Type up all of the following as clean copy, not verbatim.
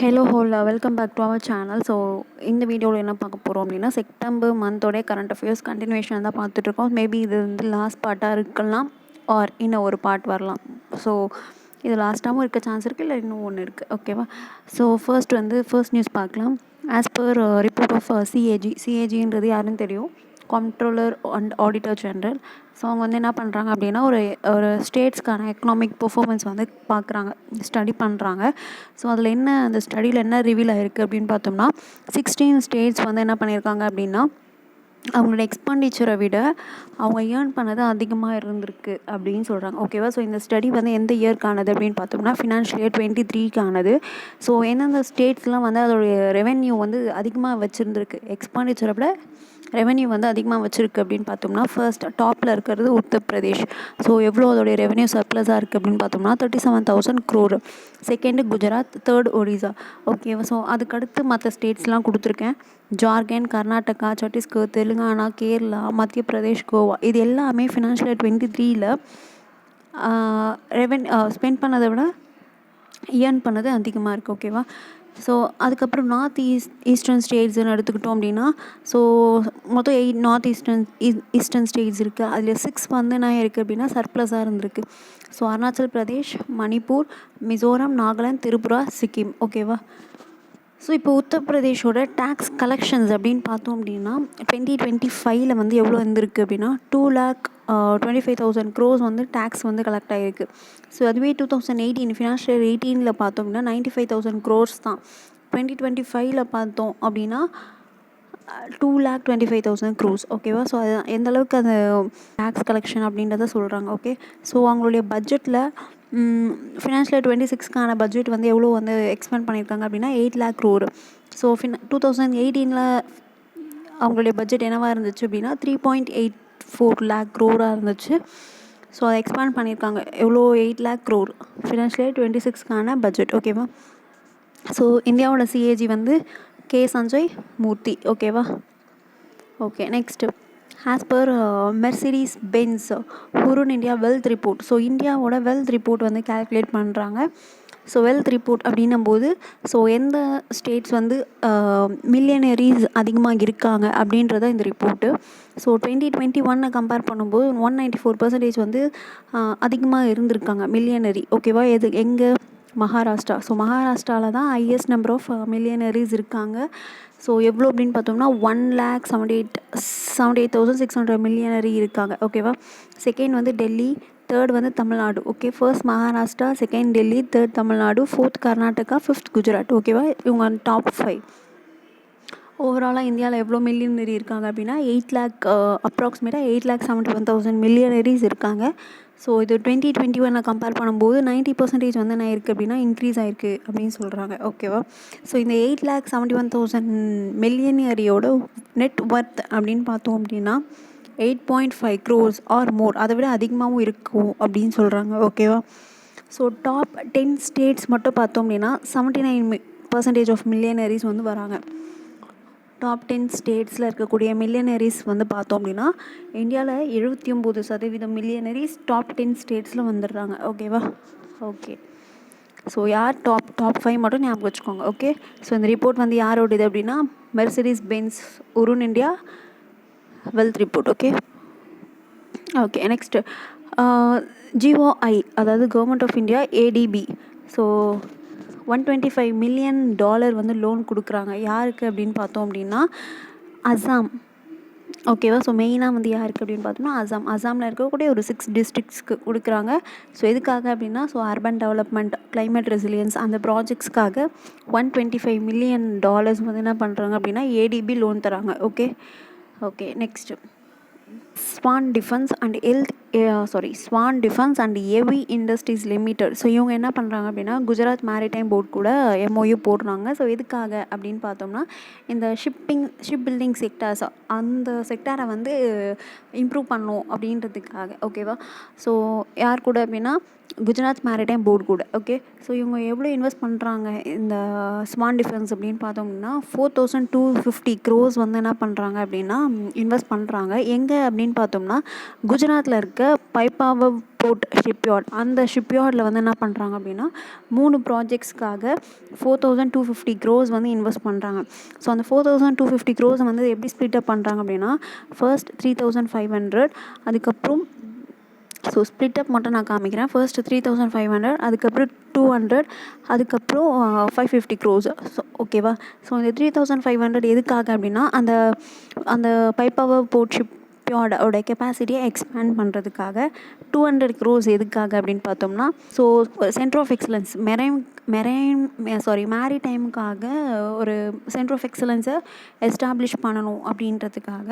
Hello all welcome back to our channel. So இந்த வீடியோவில் என்ன பார்க்க போகிறோம் அப்படின்னா, செப்டம்பர் மந்தோடைய கரண்ட் அஃபேர்ஸ் கண்டினியூஷன் தான் பார்த்துட்ருக்கோம். மேபி இது லாஸ்ட் பார்ட்டாக இருக்கலாம் ஆர் இன்னும் ஒரு பார்ட் வரலாம். ஸோ இது லாஸ்ட்டாகவும் இருக்க சான்ஸ் இருக்குது, இல்லை இன்னும் ஒன்று இருக்குது. ஓகேவா? ஸோ ஃபர்ஸ்ட் நியூஸ் பார்க்கலாம். ஆஸ் பர் ரிப்போர்ட் ஆஃப் சிஏஜின்றது யாருன்னு தெரியும், controller and auditor general. So அவங்க என்ன பண்ணுறாங்க அப்படின்னா, ஒரு ஸ்டேட்ஸ்க்கான எக்கனாமிக் பெர்ஃபார்மன்ஸ் பார்க்குறாங்க, ஸ்டடி பண்ணுறாங்க. ஸோ அதில் அந்த ஸ்டடியில் என்ன ரிவீல் ஆகிருக்கு அப்படின்னு பார்த்தோம்னா, 16 ஸ்டேட்ஸ் என்ன பண்ணியிருக்காங்க அப்படின்னா, அவங்களோட எக்ஸ்பெண்டிச்சரை விட அவங்க ஏர்ன் பண்ணது அதிகமாக இருந்திருக்கு அப்படின்னு சொல்கிறாங்க. ஓகேவா? ஸோ இந்த ஸ்டடி எந்த இயர்க்கானது அப்படின்னு பார்த்தோம்னா, ஃபினான்ஷியல் இயர் 23க்கானது. ஸோ எந்தெந்த ஸ்டேட்ஸ்லாம் அதோடைய ரெவென்யூ அதிகமாக வச்சுருந்துருக்கு, எக்ஸ்பெண்டிச்சரை விட ரெவென்யூ அதிகமாக வச்சுருக்கு அப்படின்னு பார்த்தோம்னா, ஃபர்ஸ்ட் டாப்பில் இருக்கிறது உத்தரப்பிரதேஷ். ஸோ எவ்வளோ அதோடைய ரெவென்யூ சர்ப்ளஸாக இருக்குது அப்படின்னு பார்த்தோம்னா 37,000 crore. Second Gujarat, third Odisha. ஓகேவா? ஸோ அதுக்கடுத்து மற்ற ஸ்டேட்ஸ்லாம் கொடுத்துருக்கேன். ஜார்க்கண்ட், கர்நாடகா, சத்தீஸ்கர், தெலுங்கானா, கேரளா, மத்திய பிரதேஷ், கோவா. இது எல்லாமே ஃபினான்ஷியல் இயர் 23ல் ஸ்பெண்ட் பண்ணதை விட ஏர்ன் பண்ணது அதிகமாக இருக்குது. ஓகேவா? ஸோ அதுக்கப்புறம் ஈஸ்டர்ன் ஸ்டேட்ஸ்ன்னு எடுத்துக்கிட்டோம் அப்படின்னா, ஸோ மொத்தம் 8 ஈஸ்டர்ன் ஸ்டேட்ஸ் இருக்குது. அதில் 6 என்ன இருக்குது அப்படின்னா சர்ப்ளஸாக இருந்திருக்கு. ஸோ அருணாச்சல் பிரதேஷ், மணிப்பூர், மிசோரம், நாகாலாந்து, திரிபுரா, சிக்கிம். ஓகேவா? ஸோ இப்போ உத்தரப்பிரதேஷோட டேக்ஸ் கலெக்ஷன்ஸ் அப்படின்னு பார்த்தோம் அப்படின்னா 2025ல் எவ்வளோ இருந்திருக்கு அப்படின்னா 2,25,000 crores டேக்ஸ் டேக்ஸ் ஆகிருக்கு. ஸோ அதுவே 2018 ஃபினான்ஷியல் 18ல் பார்த்தோம் அப்படின்னா 95,000 crores தான். 2025ல் பார்த்தோம் அப்படின்னா 2,25,000 crores. ஓகேவா? ஸோ அது எந்த அளவுக்கு அந்த டேக்ஸ் கலெக்ஷன் அப்படின்றத சொல்கிறாங்க. ஓகே. ஸோ அவங்களுடைய பட்ஜெட்டில் ஃபினான்ஷியல் இயர் 26க்கான பட்ஜெட் எவ்வளோ எக்ஸ்பெண்ட் பண்ணியிருக்காங்க அப்படின்னா 8 lakh crore. ஸோ 2018ல் அவங்களுடைய பட்ஜெட் என்னவாக இருந்துச்சு அப்படின்னா 3.84 lakh crore இருந்துச்சு. ஸோ அதை எக்ஸ்பேண்ட் பண்ணியிருக்காங்க. எவ்வளோ? 8 lakh crore ஃபினான்ஷியல் இயர் 26க்கான பட்ஜெட். ஓகேவா? ஸோ இந்தியாவோட சிஏஜி கே சஞ்சய் மூர்த்தி. ஓகேவா? Okay. Next as per Mercedes Benz Hurun India wealth report. So இந்தியாவோட வெல்த் ரிப்போர்ட் கால்குலேட் பண்ணுறாங்க. ஸோ வெல்த் ரிப்போர்ட் அப்படின்னும்போது ஸோ எந்த ஸ்டேட்ஸ் மில்லியனரிஸ் அதிகமாக இருக்காங்க அப்படின்றத இந்த ரிப்போர்ட்டு. ஸோ 2021 கம்பேர் பண்ணும்போது 194% அதிகமாக இருந்திருக்காங்க மில்லியனரி. ஓகேவா? எங்கே? மகாராஷ்டிரா. ஸோ மகாராஷ்டிராவில் தான் ஹையஸ்ட் நம்பர் ஆஃப் மில்லியனரிஸ் இருக்காங்க. ஸோ எவ்வளோ அப்படின்னு பார்த்தோம்னா 1,78,600 மில்லியனரி இருக்காங்க. ஓகேவா? Second Delhi, third Tamil Nadu. Okay. First Maharashtra, second Delhi, third Tamil Nadu, fourth Karnataka, fifth Gujarat. ஓகேவா? இவங்க டாப் 5. ஓவராலாக இந்தியாவில் எவ்வளோ மில்லியனரி இருக்காங்க அப்படின்னா அப்ராக்சிமேட்டாக 8,71,000 மில்லியனரிஸ் இருக்காங்க. ஸோ இது 2021 கம்பேர் பண்ணும்போது 90% என்ன இருக்குது அப்படின்னா இன்க்ரீஸ் ஆகிருக்கு அப்படின்னு சொல்கிறாங்க. ஓகேவா? ஸோ இந்த 8,71,000 மில்லியனரியோட நெட் ஒர்த் அப்படின்னு பார்த்தோம் அப்படின்னா 8.5 crores ஆர் மோர், அதை விட அதிகமாகவும் இருக்கும் அப்படின்னு சொல்கிறாங்க. ஓகேவா? ஸோ டாப் 10 ஸ்டேட்ஸ் மட்டும் பார்த்தோம் அப்படின்னா 79% ஆஃப் மில்லியனரிஸ் வராங்க. டாப் 10 ஸ்டேட்ஸில் இருக்கக்கூடிய மில்லியனரிஸ் பார்த்தோம் அப்படின்னா இந்தியாவில் 79% மில்லியனரிஸ் டாப் 10 ஸ்டேட்ஸில் வந்துடுறாங்க. ஓகேவா? ஓகே. ஸோ யார் டாப் 5 மட்டும் ஞாபகம் வச்சுக்கோங்க. ஓகே. ஸோ இந்த ரிப்போர்ட் யாரோடது அப்படின்னா Mercedes Benz Hurun India wealth report. Okay. Okay. Next GOI, அதாவது government of India, ADB. So $125 million loan கொடுக்குறாங்க. யாருக்கு அப்படின்னு பார்த்தோம் அப்படின்னா அசாம். ஓகேவா? ஸோ மெயினாக யாருக்கு அப்படின்னு பார்த்தோம்னா அசாமில் இருக்கக்கூடிய ஒரு 6 டிஸ்ட்ரிக்ஸ்க்கு கொடுக்குறாங்க. ஸோ எதுக்காக அப்படின்னா அர்பன் டெவலப்மெண்ட், கிளைமேட் ரெசிலியன்ஸ் அந்த ப்ராஜெக்ட்ஸ்க்காக $125 million என்ன பண்ணுறாங்க அப்படின்னா ஏடிபி லோன் தராங்க. Okay. Okay. Next Swan defence and heavy industries limited. So இவங்க என்ன பண்ணுறாங்க அப்படின்னா குஜராத் மேரிடைம் போர்ட் கூட எம்ஓயு போடுறாங்க. ஸோ எதுக்காக அப்படின்னு பார்த்தோம்னா இந்த ஷிப் பில்டிங் செக்டார்ஸ், அந்த செக்டாரை இம்ப்ரூவ் பண்ணணும் அப்படின்றதுக்காக. ஓகேவா? ஸோ யார் கூட அப்படின்னா குஜராத் மேரிடைம் போர்டு கூட. ஓகே. ஸோ இவங்க எவ்வளோ இன்வெஸ்ட் பண்ணுறாங்க இந்த ஸ்வான் டிஃபென்ஸ் அப்படின்னு பார்த்தோம்னா 4,250 crores என்ன பண்ணுறாங்க அப்படின்னா இன்வெஸ்ட் பண்ணுறாங்க. எங்கே அப்படின்னு பார்த்தோம்னா குஜராத்தில் இருக்க இருக்க பைப்பாவ போர்ட் ஷிப்யார்ட், அந்த ஷிப்யார்டில் வந்து என்ன பண்ணுறாங்க அப்படின்னா 3 ப்ராஜெக்ட்ஸ்க்காக 4250 crores வந்து இன்வெஸ்ட் பண்ணுறாங்க. ஸோ அந்த 4250 crores வந்து எப்படி ஸ்ப்ளிட் அப் பண்ணுறாங்க அப்படின்னா, ஃபர்ஸ்ட் 3500, அதுக்கப்புறம் ஸோ ஸ்ப்ளிட் அப் மட்டும் நான் காமிக்கிறேன். ஃபர்ஸ்ட் 3500, அதுக்கப்புறம் 200, அதுக்கப்புறம் 550 crores. ஸோ ஓகேவா. ஸோ இந்த 3500 எதுக்காக அப்படின்னா, அந்த அந்த பைப்பாவர் போர்ட் ஷிப்யார்டோட கெப்பாசிட்டியை எக்ஸ்பேண்ட் பண்ணுறதுக்காக. 200 crores எதுக்காக அப்படின்னு பார்த்தோம்னா, ஸோ சென்டர் ஆஃப் எக்ஸலன்ஸ் மேரிடைமுக்காக ஒரு சென்டர் ஆஃப் எக்ஸலன்ஸை எஸ்டாப்ளிஷ் பண்ணணும் அப்படின்றதுக்காக.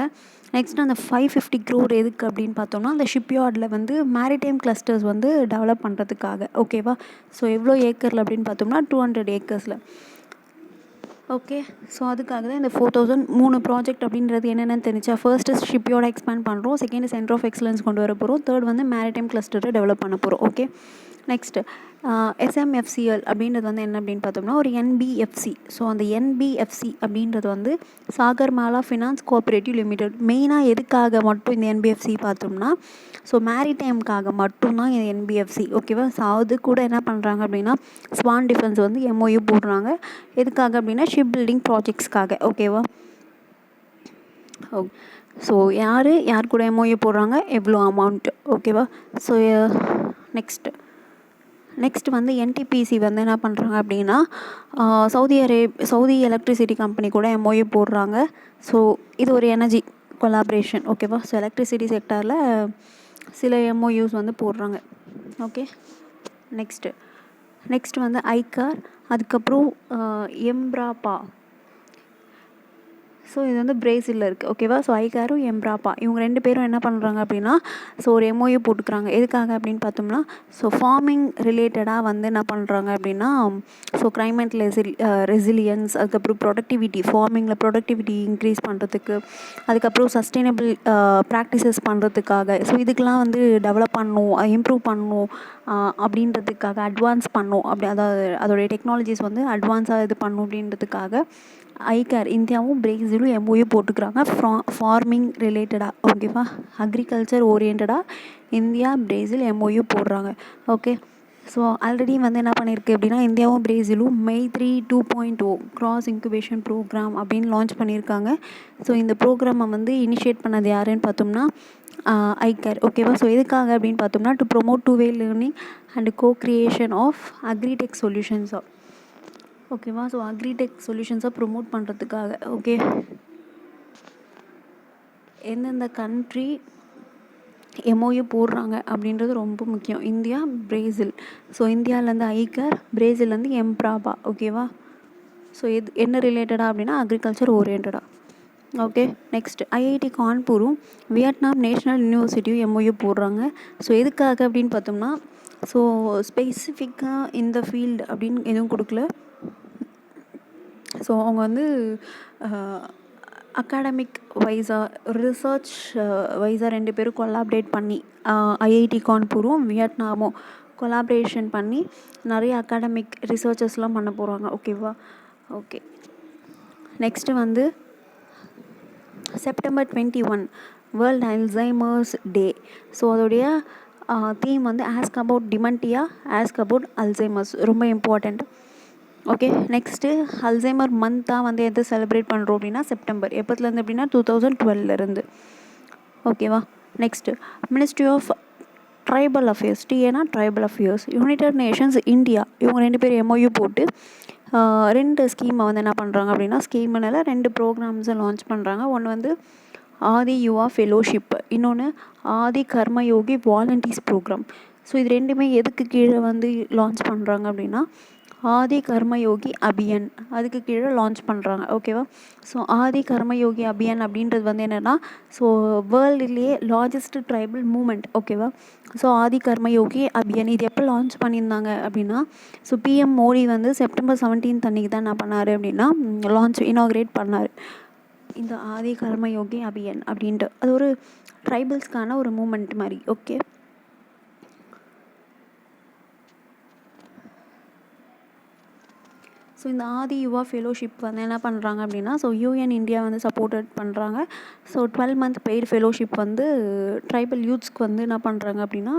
நெக்ஸ்ட் அந்த 550 crore எதுக்கு அப்படின்னு பார்த்தோம்னா, அந்த ஷிப்யார்டில் வந்து மேரிடைம் கிளஸ்டர்ஸ் வந்து டெவலப் பண்ணுறதுக்காக. ஓகேவா. ஸோ எவ்வளோ ஏக்கரில் அப்படின்னு பார்த்தோம்னா 200 acres. ஓகே. ஸோ அதுக்காக தான் இந்த 3 ப்ராஜெக்ட் அப்படின்றது என்னென்னு தெரிஞ்சா, ஃபர்ஸ்ட்டு ஷிப்யார்டை எக்ஸ்பேண்ட் பண்ணுறோம், செகண்ட் சென்டர் ஆஃப் எக்ஸலன்ஸ் கொண்டு வர போகிறோம், தேர்ட் வந்து மேரிடைம் கிளஸ்டரை டெவலப் பண்ண போகிறோம். ஓகே. நெக்ஸ்ட்டு SMFCL அப்படின்றது வந்து என்ன அப்படின்னு பார்த்தோம்னா ஒரு NBFC. ஸோ அந்த NBFC அப்படின்றது வந்து சாகர்மாலா ஃபினான்ஸ் கோஆப்ரேட்டிவ் லிமிடெட். மெயினாக எதுக்காக மட்டும் இந்த NBFC பார்த்தோம்னா, ஸோ மேரிடைமுக்காக மட்டும்தான் இந்த NBFC. ஓகேவா. ஸோ அது கூட என்ன பண்ணுறாங்க அப்படின்னா, ஸ்வான் டிஃபென்ஸ் வந்து MOU போடுறாங்க. எதுக்காக அப்படின்னா ஷிப் பில்டிங் ப்ராஜெக்ட்ஸ்க்காக. ஓகேவா. ஸோ யார் கூட MOU போடுறாங்க, எவ்வளோ அமௌண்ட். ஓகேவா. ஸோ நெக்ஸ்ட் வந்து NTPC வந்து என்ன பண்ணுறாங்க அப்படின்னா, சவுதி எலக்ட்ரிசிட்டி கம்பெனி கூட MOU போடுறாங்க. ஸோ இது ஒரு எனர்ஜி கொலாபரேஷன். ஓகேவா. ஸோ எலக்ட்ரிசிட்டி செக்டாரில் சில MOUs வந்து போடுறாங்க. ஓகே. நெக்ஸ்ட் வந்து ஐகார், அதுக்கப்புறம் எம்ப்ராப்பா. ஸோ இது வந்து பிரேசிலில் இருக்குது. ஓகேவா. ஸோ ஐகாரும் எம்ப்ராப்பா இவங்க 2 பேரும் என்ன பண்ணுறாங்க அப்படின்னா, ஸோ ஒரு MOU போட்டுக்கிறாங்க. எதுக்காக அப்படின்னு பார்த்தோம்னா, ஸோ ஃபார்மிங் ரிலேட்டடாக வந்து என்ன பண்ணுறாங்க அப்படின்னா, ஸோ கிளைமேட் ரெசிலியன்ஸ், அதுக்கப்புறம் ப்ரொடக்டிவிட்டி, ஃபார்மிங்கில் ப்ரொடக்டிவிட்டி இன்க்ரீஸ் பண்ணுறதுக்கு, அதுக்கப்புறம் சஸ்டைனபிள் ப்ராக்டிசஸ் பண்ணுறதுக்காக. ஸோ இதுக்கெலாம் வந்து டெவலப் பண்ணணும், இம்ப்ரூவ் பண்ணணும் அப்படின்றதுக்காக, அட்வான்ஸ் பண்ணணும் அதாவது அதோடைய டெக்னாலஜிஸ் வந்து அட்வான்ஸாக இது பண்ணணும் அப்படின்றதுக்காக ஐகார் இந்தியாவும் பிரேசிலும் MOU போட்டுக்கிறாங்க. ஃபார்மிங் ரிலேட்டடாக. ஓகேவா. அக்ரிகல்ச்சர் ஓரியன்டாக இந்தியா பிரேசில் MOU போடுறாங்க. ஓகே. ஸோ ஆல்ரெடி வந்து என்ன பண்ணியிருக்கு அப்படின்னா, இந்தியாவும் பிரேசிலும் மை3 2.0 கிராஸ் இன்குபேஷன் ப்ரோக்ராம் அப்படின்னு லான்ச் பண்ணியிருக்காங்க. ஸோ இந்த ப்ரோக்ராமை வந்து இனிஷியேட் பண்ணது யாருன்னு பார்த்தோம்னா ஐகார். ஓகேவா. ஸோ எதுக்காக அப்படின்னு பார்த்தோம்னா, to promote two way learning and co-creation of agritech சொல்யூஷன்ஸாக. ஓகேவா. ஸோ அக்ரிடெக் சொல்யூஷன்ஸை ப்ரொமோட் பண்ணுறதுக்காக. ஓகே. எந்தெந்த கண்ட்ரி MOU போடுறாங்க அப்படின்றது ரொம்ப முக்கியம். India, Brazil. ஸோ இந்தியாவிலேருந்து ஐகார், பிரேசில்லேருந்து எம்ப்ராப்பா. ஓகேவா. ஸோ இது என்ன ரிலேட்டடாக அப்படின்னா அக்ரிகல்ச்சர் ஓரியன்டாக. ஓகே. நெக்ஸ்ட் IIT கான்பூரும் வியட்நாம் நேஷ்னல் யூனிவர்சிட்டியும் MOU போடுறாங்க. ஸோ எதுக்காக அப்படின்னு பார்த்தோம்னா, ஸோ ஸ்பெசிஃபிக்காக இந்த ஃபீல்டு அப்படின்னு எதுவும் கொடுக்கல. ஸோ அவங்க வந்து அகாடமிக் வைஸாக, ரிசர்ச் வைஸாக 2 பேரும் கொலாபரேட் பண்ணி IIT கான்பூரும் வியட்நாமும் கொலாபரேஷன் பண்ணி நிறைய அகாடமிக் ரிசர்ச்சஸ்லாம் பண்ண போகிறாங்க. ஓகேவா. ஓகே. நெக்ஸ்ட்டு வந்து September 21 world Alzheimer's day. So அதோடைய தீம் வந்து ask about dementia, ask about Alzheimer's. ரொம்ப இம்பார்ட்டண்ட். ஓகே. நெக்ஸ்ட்டு அல்சைமர் மந்த்தாக வந்து எது செலிப்ரேட் பண்ணுறோம் அப்படின்னா செப்டம்பர். எப்போத்துலேருந்து அப்படின்னா 2012 ஓகேவா. Next ministry of tribal affairs, TAனா tribal affairs, United Nations, India இவங்க 2 பேர் MOU போட்டு 2 ஸ்கீமை வந்து என்ன பண்ணுறாங்க அப்படின்னா, ஸ்கீம்னால 2 ப்ரோக்ராம்ஸை லான்ச் பண்ணுறாங்க. ஒன்று வந்து ஆதி யுவா ஃபெலோஷிப், இன்னொன்று ஆதி கர்மயோகி வாலண்டியர்ஸ் ப்ரோக்ராம். ஸோ இது 2மே எதுக்கு கீழே வந்து லான்ச் பண்ணுறாங்க அப்படின்னா, ஆதி கர்மயோகி அபியான் அதுக்கு கீழே லான்ச் பண்ணுறாங்க. ஓகேவா. ஸோ ஆதி கர்மயோகி அபியான் அப்படின்றது வந்து என்னென்னா, ஸோ வேர்ல்டுலேயே லார்ஜஸ்ட் ட்ரைபல் மூமெண்ட். ஓகேவா. ஸோ ஆதி கர்மயோகி அபியான் இது எப்போ லான்ச் பண்ணியிருந்தாங்க அப்படின்னா, ஸோ PM மோடி வந்து செப்டம்பர் 17 அன்றைக்கி தான் என்ன பண்ணார் அப்படின்னா இனாக்ரேட் பண்ணார் இந்த ஆதி கர்மயோகி அபியான் அப்படின்ட்டு. அது ஒரு ட்ரைபல்ஸ்க்கான ஒரு மூமெண்ட் மாதிரி. ஓகே. ஸோ இந்த ஆதி யுவா ஃபெலோஷிப் வந்து என்ன பண்ணுறாங்க அப்படின்னா, ஸோ யூஎன் இந்தியா வந்து சப்போர்ட்டட் பண்ணுறாங்க. ஸோ 12 மந்த் பெய்டு ஃபெலோஷிப் வந்து ட்ரைபல் யூத்ஸ்க்கு வந்து என்ன பண்ணுறாங்க அப்படின்னா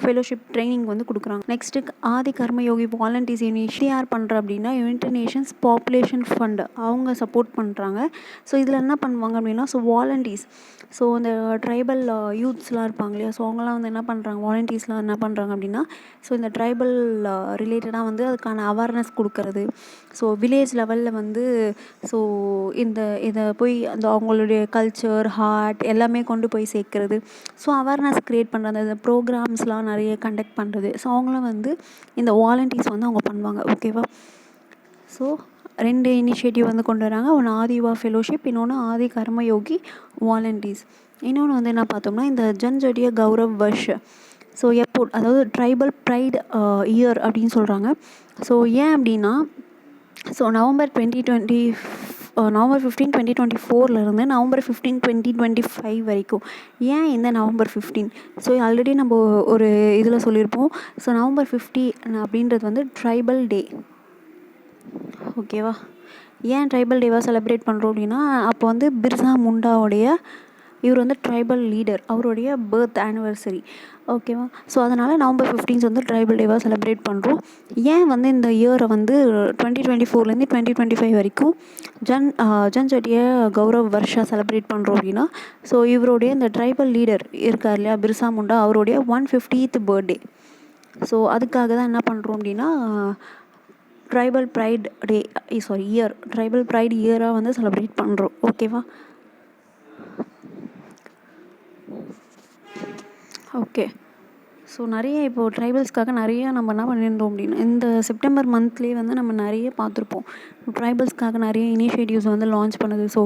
ஃபெலோஷிப் ட்ரைனிங் வந்து கொடுக்குறாங்க. நெக்ஸ்ட்டு ஆதி கர்மயோகி வாலண்டியர்ஸ் யூனிட் யார் பண்ணுறா அப்படின்னா யுனைடெட் நேஷன்ஸ் பாப்புலேஷன் ஃபண்ட் அவங்க சப்போர்ட் பண்ணுறாங்க. ஸோ இதில் என்ன பண்ணுவாங்க அப்படின்னா, ஸோ வாலண்டியர்ஸ், ஸோ இந்த ட்ரைபல் யூத்ஸ்லாம் இருப்பாங்க இல்லையா, ஸோ அவங்களாம் வந்து என்ன பண்ணுறாங்க, வாலண்டியர்ஸ்லாம் என்ன பண்ணுறாங்க அப்படின்னா, ஸோ இந்த ட்ரைபல் ரிலேட்டடாக வந்து அதுக்கான அவேர்னஸ் கொடுக்கறது, ஸோ வில்லேஜ் லெவலில் வந்து ஸோ இதை போய் அந்த அவங்களுடைய கல்ச்சர் ஹார்ட் எல்லாமே கொண்டு போய் சேர்க்குறது, ஸோ அவேர்னஸ் க்ரியேட் பண்ணுறது, அந்த ப்ரோக்ராம்ஸ்லாம் நிறைய கண்டக்ட் பண்ணுறது, ஸோ அவங்களும் வந்து இந்த வாலண்டியர்ஸ் வந்து அவங்க பண்ணுவாங்க. ஓகேவா. ஸோ 2 இனிஷியேட்டிவ் வந்து கொண்டு வராங்க. ஒன்று ஆதி யுவா ஃபெலோஷிப், இன்னொன்று ஆதி கர்மயோகி வாலண்டியர்ஸ். இன்னொன்று வந்து என்ன பார்த்தோம்னா இந்த ஜன்ஜாட்டிய கௌரவ் வர்ஷ். ஸோ எப்போ, அதாவது ட்ரைபல் ப்ரைட் இயர் அப்படின்னு சொல்கிறாங்க. ஸோ ஏன் அப்படின்னா, ஸோ நவம்பர் 15, 2024 நவம்பர் 15, 2025 வரைக்கும். ஏன் இந்த நவம்பர் 15? ஸோ ஆல்ரெடி நம்ம ஒரு இதில் சொல்லியிருப்போம். ஸோ நவம்பர் 15 அப்படின்றது வந்து ட்ரைபல் டே. ஓகேவா. ஏன் ட்ரைபல் டேவாக செலிப்ரேட் பண்ணுறோம் அப்படின்னா, அப்போ வந்து பிர்சா முண்டாவுடைய இவர் வந்து ட்ரைபல் லீடர், அவருடைய பர்த் ஆனிவர்சரி. ஓகேவா. ஸோ அதனால் நவம்பர் 15 வந்து ட்ரைபல் டேவாக செலிப்ரேட் பண்ணுறோம். ஏன் வந்து இந்த இயரை வந்து 2024 2025 வரைக்கும் ஜன்ஜாட்டிய கௌரவ் வர்ஷா செலிப்ரேட் பண்ணுறோம் அப்படின்னா, ஸோ இவருடைய இந்த ட்ரைபல் லீடர் இருக்கார் இல்லையா பிர்சா முண்டா, அவருடைய 150th பர்த்டே. ஸோ அதுக்காக தான் என்ன பண்ணுறோம் அப்படின்னா ட்ரைபல் ப்ரைட் டே இயர், ட்ரைபல் ப்ரைட் இயராக வந்து செலிப்ரேட் பண்ணுறோம். ஓகேவா. ஓகே. ஸோ நிறைய இப்போது ட்ரைபல்ஸ்க்காக நிறையா நம்ம என்ன பண்ணியிருந்தோம் அப்படின்னா, இந்த செப்டம்பர் மந்த்லேயே வந்து நம்ம நிறைய பார்த்துருப்போம். ட்ரைபல்ஸ்க்காக நிறைய இனிஷியேட்டிவ்ஸ் வந்து லான்ச் பண்ணுது. ஸோ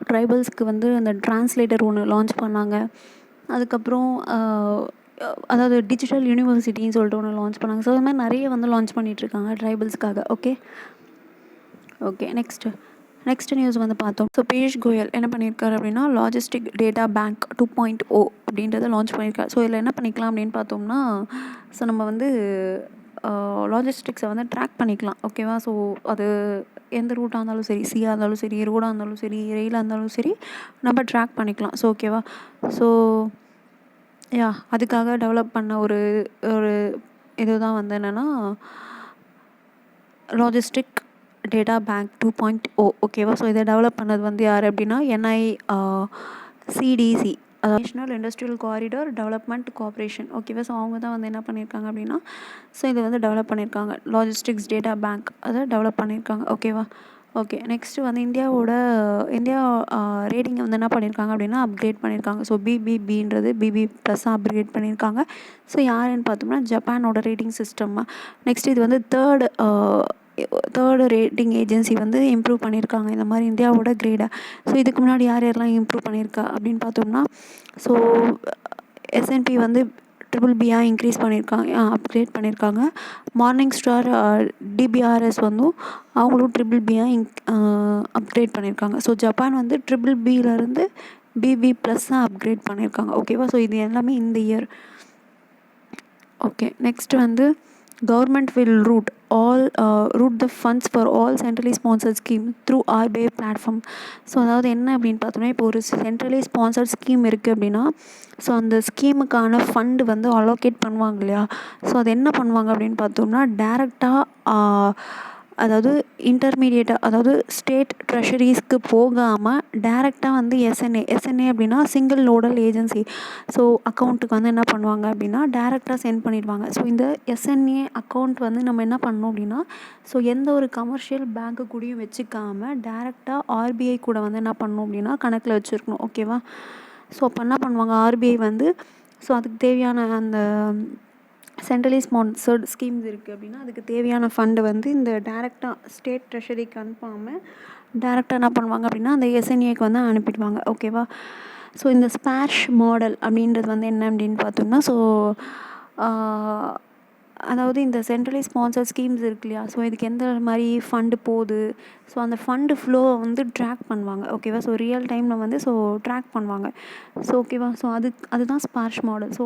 ட்ரைபல்ஸ்க்கு வந்து அந்த ட்ரான்ஸ்லேட்டர் ஒன்று லான்ச் பண்ணாங்க. அதுக்கப்புறம் அதாவது டிஜிட்டல் யூனிவர்சிட்டின்னு சொல்லிட்டு ஒன்று லான்ச் பண்ணாங்க. ஸோ அது மாதிரி நிறைய வந்து லான்ச் பண்ணிகிட்ருக்காங்க ட்ரைபல்ஸ்க்காக. ஓகே. நெக்ஸ்ட் நியூஸ் வந்து பார்த்தோம். ஸோ பியூஷ் கோயல் என்ன பண்ணியிருக்காரு அப்படின்னா லாஜிஸ்டிக் டேட்டா பேங்க் 2.0 அப்படின்றத லான்ச் பண்ணியிருக்காரு. ஸோ இதில் என்ன பண்ணிக்கலாம் அப்படின்னு பார்த்தோம்னா, ஸோ நம்ம வந்து லாஜிஸ்டிக்ஸை வந்து ட்ராக் பண்ணிக்கலாம். ஓகேவா. ஸோ அது எந்த ரூட்டாக இருந்தாலும் சரி, சீயாக இருந்தாலும் சரி, ரோடாக இருந்தாலும் சரி, ரெயிலாக இருந்தாலும் சரி, நம்ம ட்ராக் பண்ணிக்கலாம். ஸோ ஓகேவா. ஸோ அதுக்காக டெவலப் பண்ண ஒரு இதுதான் வந்து என்னென்னா லாஜிஸ்டிக் டேட்டா பேங்க் 2.0. ஓகேவா. ஸோ இதை டெவலப் பண்ணது வந்து யார் அப்படின்னா NICDC, national industrial corridor development corporation. ஓகேவா. ஸோ அவங்க தான் வந்து என்ன பண்ணியிருக்காங்க அப்படின்னா, ஸோ இதை வந்து டெவலப் பண்ணியிருக்காங்க. லாஜிஸ்டிக்ஸ் டேட்டா பேங்க் அதை டெவலப் பண்ணியிருக்காங்க. ஓகேவா. ஓகே. நெக்ஸ்ட்டு வந்து இந்தியா ரேட்டிங்கை வந்து என்ன பண்ணியிருக்காங்க அப்படின்னா அப்கிரேட் பண்ணியிருக்காங்க. ஸோ BBBன்றது BB+ அப்கிரேட் பண்ணியிருக்காங்க. ஸோ யாருன்னு பார்த்தோம்னா ஜப்பானோட ரேட்டிங் சிஸ்டம். நெக்ஸ்ட் இது வந்து தேர்டு ரேட்டிங் ஏஜென்சி வந்து இம்ப்ரூவ் பண்ணியிருக்காங்க இந்த மாதிரி இந்தியாவோட கிரேடை. ஸோ இதுக்கு முன்னாடி யாரெல்லாம் இம்ப்ரூவ் பண்ணியிருக்கா அப்படின்னு பார்த்தோம்னா, ஸோ S&P வந்து BBB இன்க்ரீஸ் பண்ணியிருக்காங்க, அப்கிரேட் பண்ணியிருக்காங்க. மார்னிங் ஸ்டார் DBRS வந்து அவங்களும் BBB அப்கிரேட் பண்ணியிருக்காங்க. ஸோ ஜப்பான் வந்து BBBலேருந்து BB+ அப்கிரேட் பண்ணியிருக்காங்க. ஓகேவா. ஸோ இது எல்லாமே இந்த இயர். ஓகே. நெக்ஸ்ட் வந்து government will route the funds for all centrally sponsored scheme through RBI platform. So அதாவது என்ன அப்படின்னு பார்த்தோம்னா, இப்போ ஒரு சென்ட்ரலி ஸ்பான்சர்ட் ஸ்கீம் இருக்குது அப்படின்னா, ஸோ அந்த ஸ்கீமுக்கான ஃபண்டு வந்து அலோகேட் பண்ணுவாங்க இல்லையா. ஸோ அது என்ன பண்ணுவாங்க அப்படின்னு பார்த்தோம்னா டேரெக்டாக அதாவது இன்டர்மீடியேட்டாக, அதாவது ஸ்டேட் ட்ரெஷரிஸ்க்கு போகாமல் டேரெக்டாக வந்து எஸ்என்ஏ அப்படின்னா சிங்கிள் நோடல் ஏஜென்சி, ஸோ அக்கௌண்ட்டுக்கு வந்து என்ன பண்ணுவாங்க அப்படின்னா டேரெக்டாக சென்ட் பண்ணிடுவாங்க. ஸோ இந்த எஸ்என்ஏ அக்கௌண்ட் வந்து நம்ம என்ன பண்ணணும் அப்படின்னா, ஸோ எந்த ஒரு கமர்ஷியல் பேங்க்கு கூடயும் வச்சுக்காமல் டேரெக்டாக RBI கூட வந்து என்ன பண்ணணும் அப்படின்னா கணக்கில் வச்சுருக்கணும். ஓகேவா. ஸோ அப்போ என்ன பண்ணுவாங்க RBI வந்து, ஸோ அதுக்கு தேவையான அந்த சென்ட்ரலி ஸ்பான்சர்டு ஸ்கீம்ஸ் இருக்குது அப்படின்னா அதுக்கு தேவையான ஃபண்டு வந்து இந்த டேரெக்டாக ஸ்டேட் ட்ரெஷரிக்கு அனுப்பாமல் டேரெக்டாக என்ன பண்ணுவாங்க அப்படின்னா அந்த எஸ்என்ஏக்கு வந்து அனுப்பிடுவாங்க. ஓகேவா. ஸோ இந்த ஸ்பேஷ் மாடல் அப்படின்றது வந்து என்ன அப்படின்னு பார்த்தோம்னா, ஸோ அதாவது இந்த சென்ட்ரலி ஸ்பான்சர் ஸ்கீம்ஸ் இருக்கு இல்லையா, ஸோ இதுக்கு எந்த மாதிரி ஃபண்டு போகுது, ஸோ அந்த ஃபண்டு ஃப்ளோவை வந்து ட்ராக் பண்ணுவாங்க. ஓகேவா. ஸோ ரியல் டைமில் வந்து ஸோ ட்ராக் பண்ணுவாங்க. ஸோ ஓகேவா. ஸோ அதுதான் ஸ்பேஷ் மாடல். ஸோ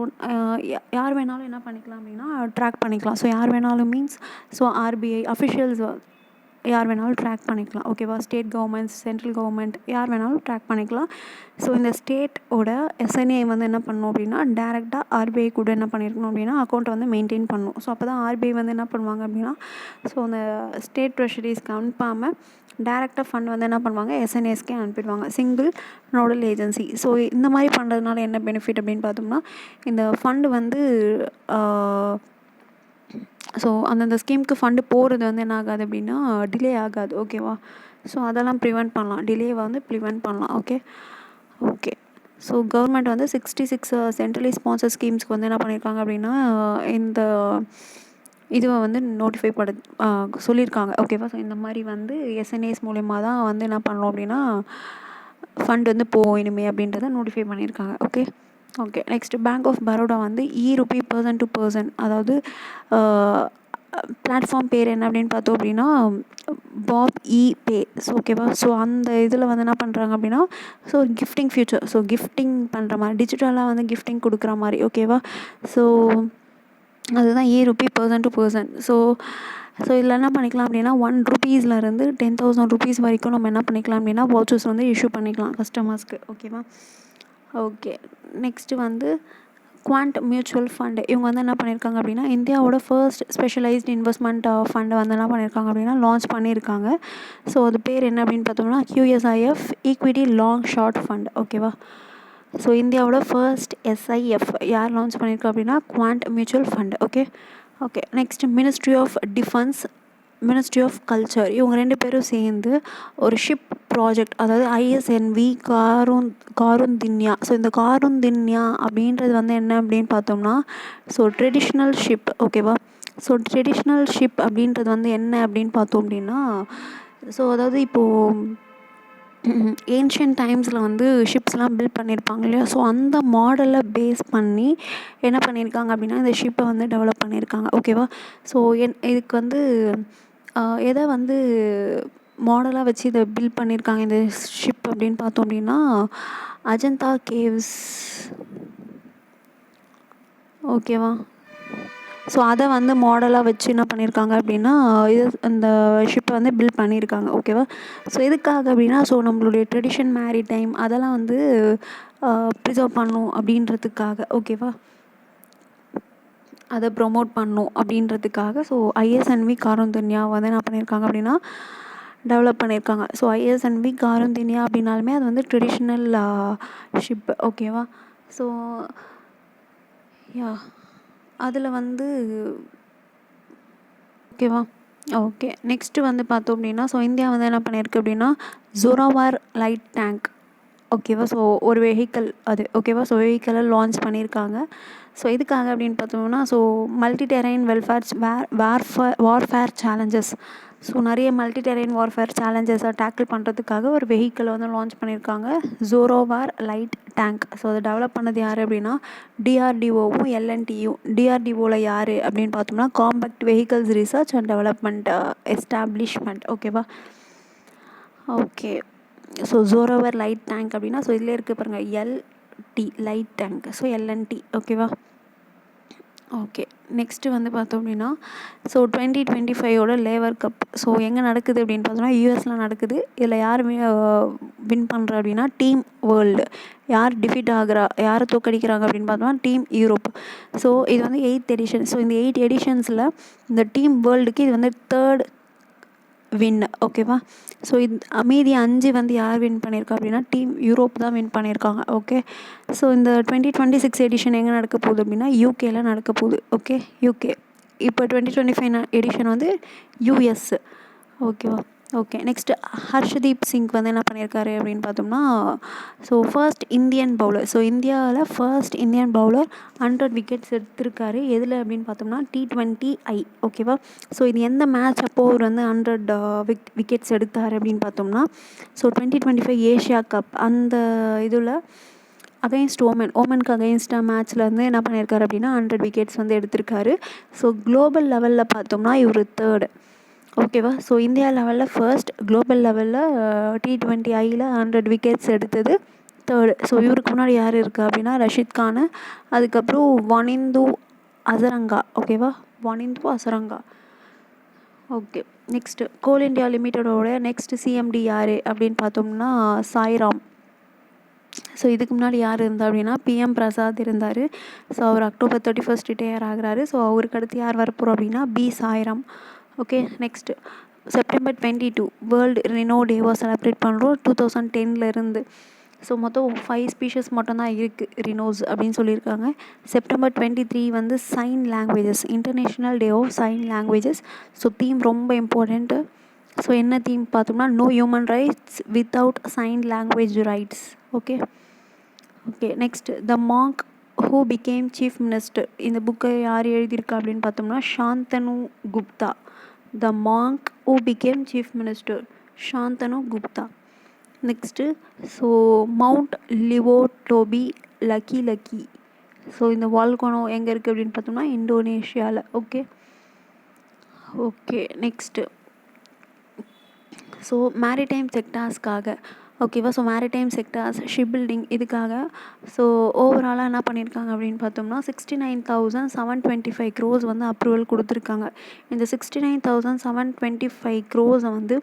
யார் வேணாலும் என்ன பண்ணிக்கலாம் அப்படின்னா ட்ராக் பண்ணிக்கலாம். ஸோ யார் வேணாலும் மீன்ஸ் ஸோ RBI அஃபிஷியல்ஸ் யார் வேணாலும் ட்ராக் பண்ணிக்கலாம். ஓகேவா? ஸ்டேட் கவர்மெண்ட்ஸ், சென்ட்ரல் கவர்மெண்ட் யார் வேணாலும் ட்ராக் பண்ணிக்கலாம். ஸோ இந்த ஸ்டேட்டோட எஸ்என்ஏ வந்து என்ன பண்ணணும் அப்படின்னா, டேரெக்டாக ஆர்பிஐ கூட என்ன பண்ணியிருக்கணும் அப்படின்னா அக்கௌண்ட்டை வந்து மெயின்டைன் பண்ணணும். ஸோ அப்போ தான் ஆர்பிஐ வந்து என்ன பண்ணுவாங்க அப்படின்னா, ஸோ அந்த ஸ்டேட் ட்ரெஷரிஸ்க்கு அனுப்பாமல் டேரெக்டாக ஃபண்ட் வந்து என்ன பண்ணுவாங்க, எஸ்என்ஏஸ்க்கே அனுப்பிடுவாங்க, சிங்கிள் நோடல் ஏஜென்சி. ஸோ இந்த மாதிரி பண்ணுறதுனால என்ன பெனிஃபிட் அப்படின்னு பார்த்தோம்னா, இந்த ஃபண்டு வந்து ஸோ அந்தந்த ஸ்கீமுக்கு ஃபண்டு போகிறது வந்து என்ன ஆகாது அப்படின்னா டிலே ஆகாது. ஓகேவா? ஸோ அதெல்லாம் ப்ரிவெண்ட் பண்ணலாம், டிலேவை வந்து ப்ரிவெண்ட் பண்ணலாம். ஓகே. ஸோ கவர்மெண்ட் வந்து 66 சென்ட்ரலி ஸ்பான்சர் ஸ்கீம்ஸ்க்கு வந்து என்ன பண்ணியிருக்காங்க அப்படின்னா, இந்த இதுவை வந்து நோட்டிஃபை சொல்லியிருக்காங்க. ஓகேவா? ஸோ இந்த மாதிரி வந்து எஸ்என்ஏஸ் மூலயமா தான் வந்து என்ன பண்ணணும் அப்படின்னா ஃபண்ட் வந்து இனிமே அப்படின்றத நோட்டிஃபை பண்ணியிருக்காங்க. Okay. Next bank of Baroda வந்து ரூபி பர்சன் டு பர்சன், அதாவது பிளாட்ஃபார்ம் பேர் என்ன அப்படின்னு பார்த்தோம் அப்படின்னா பாப் பே. ஸோ ஓகேவா? ஸோ அந்த இதில் வந்து என்ன பண்ணுறாங்க அப்படின்னா, so gifting feature, so gifting பண்ணுற மாதிரி டிஜிட்டலாக வந்து கிஃப்டிங் கொடுக்குற மாதிரி. ஓகேவா? ஸோ அதுதான் Ruby person to person. So இதில் என்ன பண்ணிக்கலாம் அப்படின்னா, ₹1 10,000 வரைக்கும் நம்ம என்ன பண்ணிக்கலாம் அப்படின்னா வவுச்சர்ஸ் வந்து இஷ்யூ பண்ணிக்கலாம் கஸ்டமர்ஸ்க்கு. ஓகே. நெக்ஸ்ட்டு வந்து குவாண்ட் மியூச்சுவல் ஃபண்டு. இவங்க வந்து என்ன பண்ணியிருக்காங்க அப்படின்னா, இந்தியாவோட ஃபர்ஸ்ட் ஸ்பெஷலைஸ்டு இன்வெஸ்ட்மெண்ட் ஃபண்டை வந்து என்ன பண்ணியிருக்காங்க அப்படின்னா லான்ச் பண்ணியிருக்காங்க. ஸோ அது பேர் என்ன அப்படின்னு பார்த்தோம்னா QSIF equity long short fund. ஓகேவா? ஸோ இந்தியாவோட ஃபர்ஸ்ட் SIF யார் லான்ச் பண்ணியிருக்கா அப்படின்னா quant mutual fund. Okay. Next ministry of defence, ministry of culture, இவங்க 2 பேரும் சேர்ந்து ஒரு ஷிப் ப்ராஜெக்ட், அதாவது ISNV காருந்தின்யா. ஸோ இந்த காருந்தின்யா அப்படின்றது வந்து என்ன அப்படின்னு பார்த்தோம்னா, ஸோ ட்ரெடிஷ்னல் ஷிப். ஓகேவா? ஸோ ட்ரெடிஷ்னல் ஷிப் அப்படின்றது வந்து என்ன அப்படின்னு பார்த்தோம் அப்படின்னா, ஸோ அதாவது இப்போது ஏன்ஷியன்ட் டைம்ஸில் வந்து ஷிப்ஸ்லாம் பில்ட் பண்ணியிருப்பாங்க இல்லையா? ஸோ அந்த மாடலை பேஸ் பண்ணி என்ன பண்ணியிருக்காங்க அப்படின்னா இந்த ஷிப்பை வந்து டெவலப் பண்ணியிருக்காங்க. ஓகேவா? ஸோ இதுக்கு வந்து எதை வந்து மாடலாக வச்சு இதை பில்ட் பண்ணியிருக்காங்க இந்த ஷிப் அப்படின்னு பார்த்தோம் அப்படின்னா அஜந்தா கேவ்ஸ். ஓகேவா? ஸோ அதை வந்து மாடலாக வச்சு என்ன பண்ணியிருக்காங்க அப்படின்னா அந்த ஷிப்பை வந்து பில்ட் பண்ணியிருக்காங்க. ஓகேவா? ஸோ எதுக்காக அப்படின்னா, ஸோ நம்மளுடைய ட்ரெடிஷன் மேரிடைம் அதெல்லாம் வந்து ப்ரிசர்வ் பண்ணணும் அப்படின்றதுக்காக. ஓகேவா? அதை ப்ரொமோட் பண்ணணும் அப்படின்றதுக்காக ஸோ ISNV காருந்தின்யா வந்து என்ன பண்ணியிருக்காங்க அப்படின்னா டெவலப் பண்ணியிருக்காங்க. ஸோ ISNV காருந்தின்யா அப்படின்னாலுமே அது வந்து ட்ரெடிஷ்னல் ஷிப். ஓகேவா? ஸோ அதில் வந்து ஓகேவா? ஓகே. நெக்ஸ்ட்டு வந்து பார்த்தோம் அப்படின்னா, ஸோ இந்தியா வந்து என்ன பண்ணியிருக்கு அப்படின்னா ஜோராவர் லைட் டேங்க். ஓகேவா? ஸோ ஒரு வெஹிக்கிள் அது. ஓகேவா? ஸோ வெஹிக்கிளை லான்ச் பண்ணியிருக்காங்க. ஸோ எதுக்காக அப்படின்னு பார்த்தோம்னா, so multi terrain warfare challenges. So நிறைய மல்டி டெரைன் வார்ஃபேர் சேலஞ்சஸை டேக்கிள் பண்ணுறதுக்காக ஒரு வெஹிக்கிளை வந்து லான்ச் பண்ணியிருக்காங்க, ஜோராவர் லைட் டேங்க். ஸோ அதை டெவலப் பண்ணது யார் அப்படின்னா DRDOவும் LNTயும். DRDOவில் யார் அப்படின்னு பார்த்தோம்னா compact vehicles research and development establishment. ஓகேவா? Okay. So Zorawar light tank அப்படின்னா, ஸோ இதில் இருக்குது பாருங்கள் LT light tank. So LNT. ஓகேவா? ஓகே. நெக்ஸ்ட்டு வந்து பார்த்தோம் அப்படின்னா, ஸோ 2025 லேவர் கப் ஸோ எங்கே நடக்குது அப்படின்னு பார்த்தோம்னா US நடக்குது. இதில் யார் வின் பண்ணுறா அப்படின்னா டீம் வேர்ல்டு. யார் டிஃபீட் ஆகுறா, யாரை தோக்கடிக்கிறாங்க அப்படின்னு பார்த்தோம்னா டீம் யூரோப். ஸோ இது வந்து 8th எடிஷன். ஸோ இந்த 8 எடிஷன்ஸில் இந்த டீம் வேர்ல்டுக்கு இது வந்து 3rd வின். ஓகேவா? ஸோ மீதி 5 வந்து யார் வின் பண்ணியிருக்கா அப்படின்னா டீம் யூரோப் தான் வின் பண்ணியிருக்காங்க. ஓகே. ஸோ இந்த 2026 எடிஷன் எங்கே நடக்க போகுது அப்படின்னா UKல நடக்க போகுது. ஓகே. UK. இப்போ 2025 எடிஷன் வந்து US. ஓகேவா? ஓகே. நெக்ஸ்ட்டு ஹர்ஷதீப் சிங் வந்து என்ன பண்ணியிருக்காரு அப்படின்னு பார்த்தோம்னா, so first Indian bowler. So இந்தியாவில் ஃபர்ஸ்ட் இந்தியன் பவுலர் 100 விக்கெட்ஸ் எடுத்திருக்காரு. எதில் அப்படின்னு பார்த்தோம்னா T20I. ஓகேவா? ஸோ இது எந்த மேட்ச் அப்போது அவர் வந்து 100 விக்கெட்ஸ் எடுத்தார் அப்படின்னு பார்த்தோம்னா, ஸோ 2025 ஏஷியா கப் அந்த இதில் அகைன்ஸ்ட் ஓமனுக்கு அகைன்ஸ்டாக மேட்ச்சில் வந்து என்ன பண்ணியிருக்காரு அப்படின்னா 100 விக்கெட்ஸ் வந்து எடுத்திருக்காரு. ஸோ குளோபல் லெவலில் பார்த்தோம்னா இவர் 3rd. ஓகேவா? ஸோ இந்தியா லெவலில் ஃபர்ஸ்ட், குளோபல் லெவலில் T20Iயில் 100 விக்கெட்ஸ் எடுத்தது 3rd. ஸோ இவருக்கு முன்னாடி யார் இருக்குது அப்படின்னா ரஷீத் கான், அதுக்கப்புறம் வனிந்து அசரங்கா. ஓகேவா? வனிந்து அசரங்கா. ஓகே. நெக்ஸ்ட்டு கோல் இண்டியா லிமிட்டடோட நெக்ஸ்ட் சிஎம்டி யார் அப்படின்னு பார்த்தோம்னா சாய்ராம். ஸோ இதுக்கு முன்னாடி யார் இருந்தா அப்படின்னா பிஎம் பிரசாத் இருந்தார். ஸோ அவர் October 31 ரிட்டையர் ஆகிறாரு. ஸோ அவருக்கு அடுத்து யார் வரப்போகிறோம் அப்படின்னா P Sairam. Okay, next September 22 world rhino டேவாக செலிப்ரேட் பண்ணுறோம் 2010 இருந்து. ஸோ மொத்தம் 5 ஸ்பீஷஸ் மட்டும்தான் இருக்குது ரினோஸ் அப்படின்னு சொல்லியிருக்காங்க. September 23 வந்து sign languages, international day of sign languages. So theme ரொம்ப இம்பார்ட்டண்ட்டு. ஸோ என்ன தீம் பார்த்தோம்னா no human rights without sign language rights. Okay okay next the monk who became chief minister. இந்த புக்கை யார் எழுதியிருக்கா அப்படின்னு பார்த்தோம்னா Shantanu Gupta. The monk who became chief minister Shantanu Gupta. Next so Mount Lewotobi Laki. So இந்த volcano எங்கே இருக்குது அப்படின்னு பார்த்தோம்னா இந்தோனேஷியாவில். Okay okay next so maritime செக்டார்ஸ்க்காக ஓகேவா. So maritime sectors ship building இதுக்காக ஸோ ஓவராலாக என்ன பண்ணியிருக்காங்க அப்படின்னு பார்த்தோம்னா 69,725 crores வந்து அப்ரூவல் கொடுத்துருக்காங்க. இந்த 69,725 crores வந்து